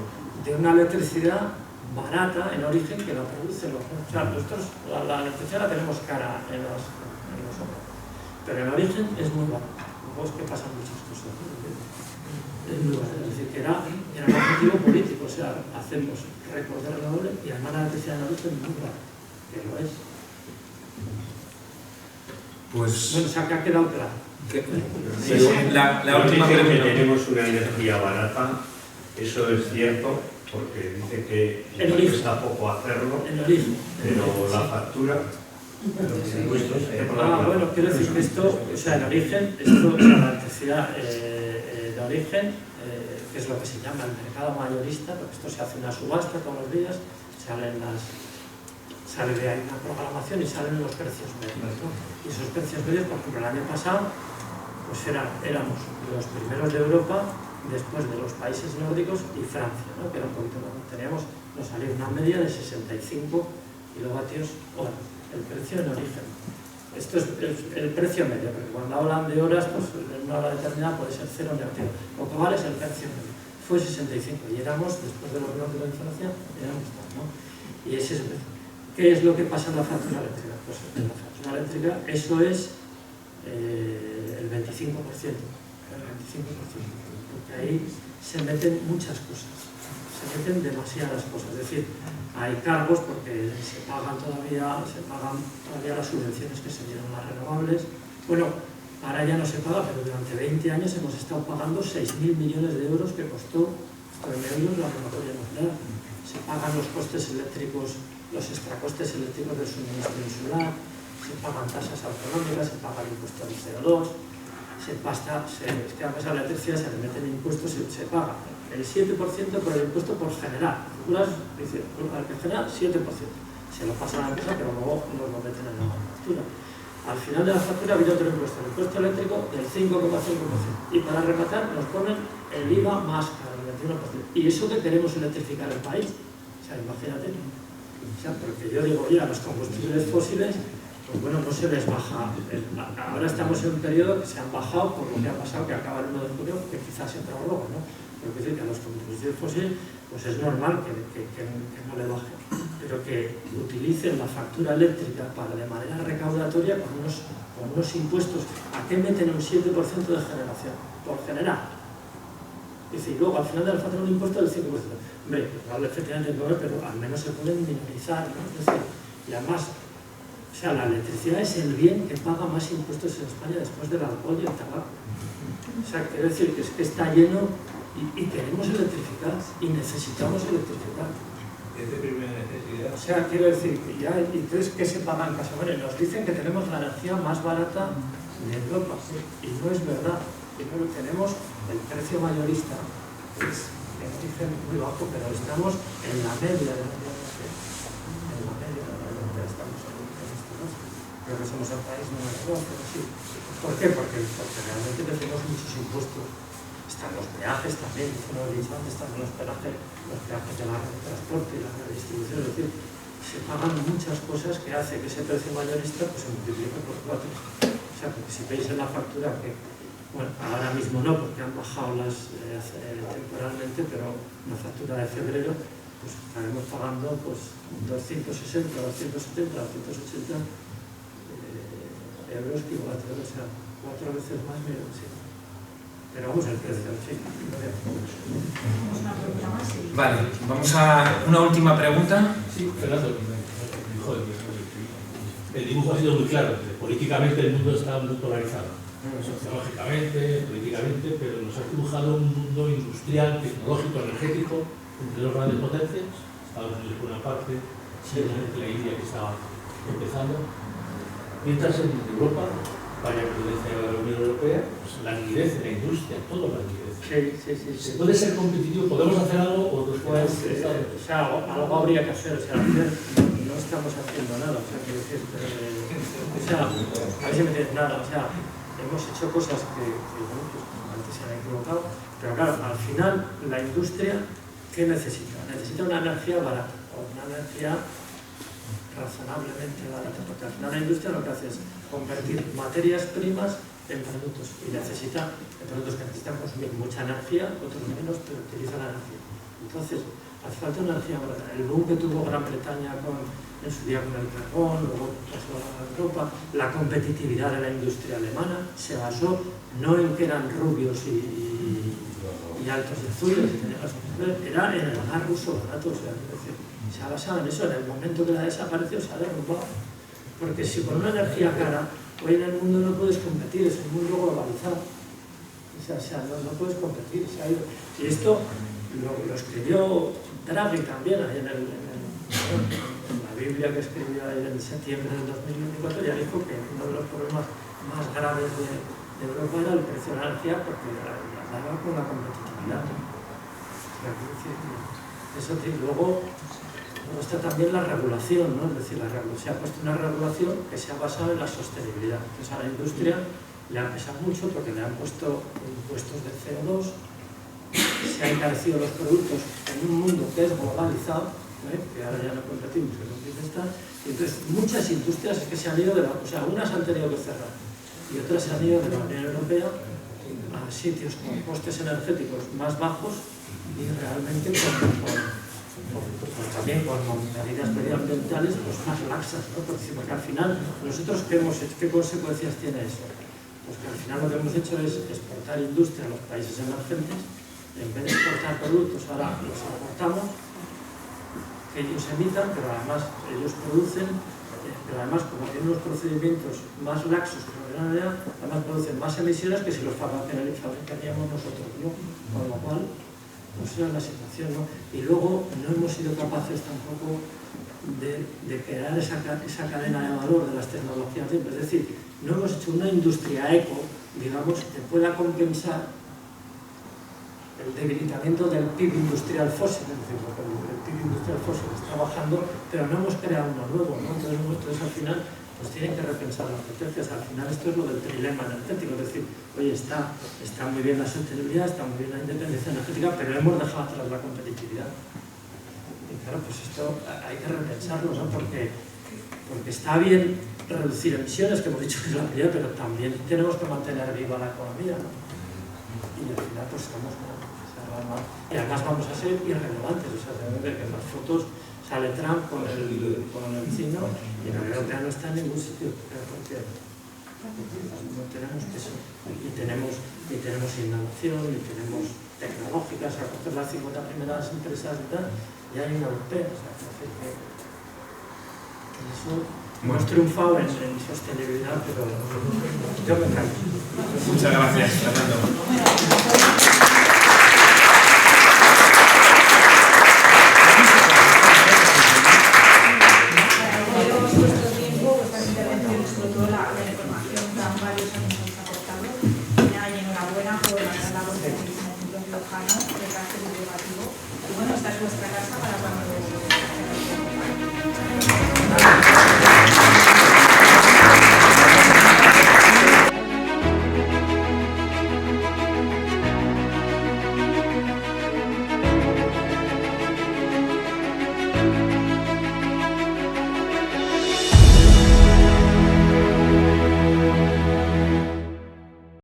de una electricidad barata en origen que la produce los... O sea, nosotros la electricidad la tenemos cara en los ojos, pero en origen es muy barata. Luego es que pasan muchas cosas. Es muy barata, es decir, que era un objetivo político, o sea, hacemos récord de renovable y además la electricidad en origen es muy barata, que lo es. Pues... Bueno, o sea, que ha quedado claro. La última dice pregunta. que tenemos una energía barata, eso es cierto, porque dice que cuesta poco hacerlo, pero la factura, los impuestos... Bueno, quiero decir que esto, o sea, en origen, la electricidad de origen, que es lo que se llama el mercado mayorista, porque esto se hace una subasta todos los días, sale de ahí una programación y salen los precios medios, ¿no? Y esos precios medios, por ejemplo, el año pasado, pues éramos los primeros de Europa, después de los países nórdicos y Francia, ¿no? Que era un poquito más. Nos salió una media de 65 kilovatios hora, el precio en origen. Esto es el precio medio, porque cuando hablan de horas, pues en una hora determinada puede ser cero negativo. Lo que vale es el precio medio. Fue 65 y éramos, después de los nórdicos de Francia, éramos más, ¿no? Y ese es el precio. ¿Qué es lo que pasa en la factura eléctrica? Pues en la factura eléctrica eso es el 25%, porque ahí se meten muchas cosas. O meten demasiadas cosas. Es decir, hay cargos porque se pagan todavía las subvenciones que se dieron a las renovables. Bueno, ahora ya no se paga, pero durante 20 años hemos estado pagando 6.000 millones de euros que costó la moratoria nuclear. Se pagan los costes eléctricos, los extracostes eléctricos del suministro insular, se pagan tasas autonómicas, se paga el impuesto del CO2, es que a la electricidad se le meten impuestos y se paga el 7% por el impuesto por generar. Dicen, al que genera, 7%. Se lo pasa a la empresa, pero luego nos lo meten en la factura. Al final de la factura viene otro impuesto, el impuesto eléctrico del 5,5%. Y para rematar nos ponen el IVA más caro, el 21%. Y eso que queremos electrificar el país. O sea, imagínate. O sea, porque yo digo, oye, a los combustibles fósiles, pues bueno, no se les baja. Ahora estamos en un periodo que se han bajado por lo que ha pasado, que acaba el 1 de junio, que quizás se prorroga, ¿no? Pero quiero decir que a los combustibles fósiles, pues es normal que no le bajen. Pero que utilicen la factura eléctrica de manera recaudatoria con unos impuestos. ¿A qué meten un 7% de generación? Por generar. Es decir, luego al final de la factura un impuesto del 5%. Hombre, pues efectivamente no, pero al menos se pueden minorizar, ¿no? Es decir, y además, o sea, la electricidad es el bien que paga más impuestos en España después del alcohol y el tabaco. O sea, quiero decir que está lleno y queremos electrificar y necesitamos electrificar. Es de primera necesidad. O sea, quiero decir que ya, entonces, ¿qué se paga en casa? Bueno, nos dicen que tenemos la energía más barata de Europa, y no es verdad. Primero tenemos el precio mayorista, que nos dicen muy bajo, pero estamos en la media de la Unión Europea. En la media de la Unión Europea estamos en este caso. Creo que somos el país número 2, pero sí. ¿Por qué? Porque realmente tenemos muchos impuestos. Están los peajes también, como he dicho antes, están los peajes de la red de transporte y la red de distribución. Es decir, se pagan muchas cosas que hace que ese precio mayorista pues, se multiplique por 4. O sea, porque si veis en la factura que, bueno, ahora mismo no, porque han bajado temporalmente, pero la factura de febrero, pues estaremos pagando pues, 260, 270, 280 euros kilovatio, o sea, 4 veces más menos. Sí. Pero vamos al precio, sí. Vale, vamos a una última pregunta. Sí, Fernando, el dibujo ha sido muy claro. Políticamente el mundo está muy polarizado, sociológicamente, políticamente, pero nos ha dibujado un mundo industrial, tecnológico, energético, entre dos grandes potencias, Estados Unidos por una parte, China y la India que estaba empezando. Mientras en Europa, vaya presidencia de la Unión Europea, pues la liquidez de la industria, todo la liquidez. Sí. ¿Se puede ser competitivo? ¿Podemos hacer algo? O pues, o sea, algo habría que hacer. O sea, no estamos haciendo nada. O sea, quiero decir, o sea, a ver si me entiendes nada. O sea, hemos hecho cosas que bueno, pues, antes se han equivocado. Pero claro, al final, la industria, ¿qué necesita? Necesita una energía barata, o una energía razonablemente barata, porque al final la industria lo que hace es convertir materias primas en productos y necesita productos que necesitan consumir mucha energía, otros menos, pero utilizan la energía. Entonces, hace falta una energía barata. El boom que tuvo Gran Bretaña en su día con el carbón, luego pasó a Europa, la competitividad de la industria alemana se basó no en que eran rubios y altos y azules, era en el gas ruso barato, o sea, se ha basado en eso. En el momento que la desapareció se ha derrumbado, porque si con una energía cara hoy en el mundo no puedes competir, es un mundo globalizado, o sea no puedes competir, se ha ido. Y esto lo escribió Draghi también ahí en la Biblia que escribió ahí en septiembre del 2024, ya dijo que uno de los problemas más graves de Europa era el precio de la energía, porque la daba con la competitividad. O sea, eso tiene. Luego está también la regulación, ¿no? Es decir, se ha puesto una regulación que se ha basado en la sostenibilidad. Entonces a la industria le ha pesado mucho porque le han puesto impuestos de CO2, se han encarecido los productos en un mundo que es globalizado, que ahora ya no competimos, que no tiene que estar, y entonces muchas industrias es que se han ido o sea, unas han tenido que cerrar y otras se han ido de la Unión Europea a sitios con costes energéticos más bajos y realmente también con medidas medioambientales pues, más laxas, ¿no? Porque al final, nosotros ¿qué hemos hecho? ¿Qué consecuencias tiene eso? Pues que al final lo que hemos hecho es exportar industria a los países emergentes, en vez de exportar productos, ahora los importamos, que ellos emitan, pero además ellos producen, pero además como tienen unos procedimientos más laxos que la realidad, además producen más emisiones que si los fabricaríamos nosotros, ¿no? Con lo cual, pues esa es la situación, ¿no? Y luego no hemos sido capaces tampoco de crear esa cadena de valor de las tecnologías, es decir, no hemos hecho una industria eco, digamos, que pueda compensar el debilitamiento del PIB industrial fósil, es decir, porque el PIB industrial fósil está bajando, pero no hemos creado uno nuevo, ¿no? Entonces al final pues tienen que repensar las potencias. Al final esto es lo del trilema energético, es decir, oye, está muy bien la sostenibilidad, está muy bien la independencia energética, pero hemos dejado atrás la competitividad. Y claro, pues esto hay que repensarlo, ¿no? Porque está bien reducir emisiones, que hemos dicho que es la prioridad, pero también tenemos que mantener viva la economía, ¿no? Y al final pues estamos y además vamos a ser irrelevantes, o sea, tenemos que ver que en las fotos sale Trump con el chino y la Unión Europea no está en ningún sitio, porque no tenemos peso y tenemos innovación y tenemos tecnológicas, a coger las 50 primeras empresas y tal, y hay una europea, o sea, que eso hemos triunfado en sostenibilidad, pero yo me callo. Muchas gracias, Fernando.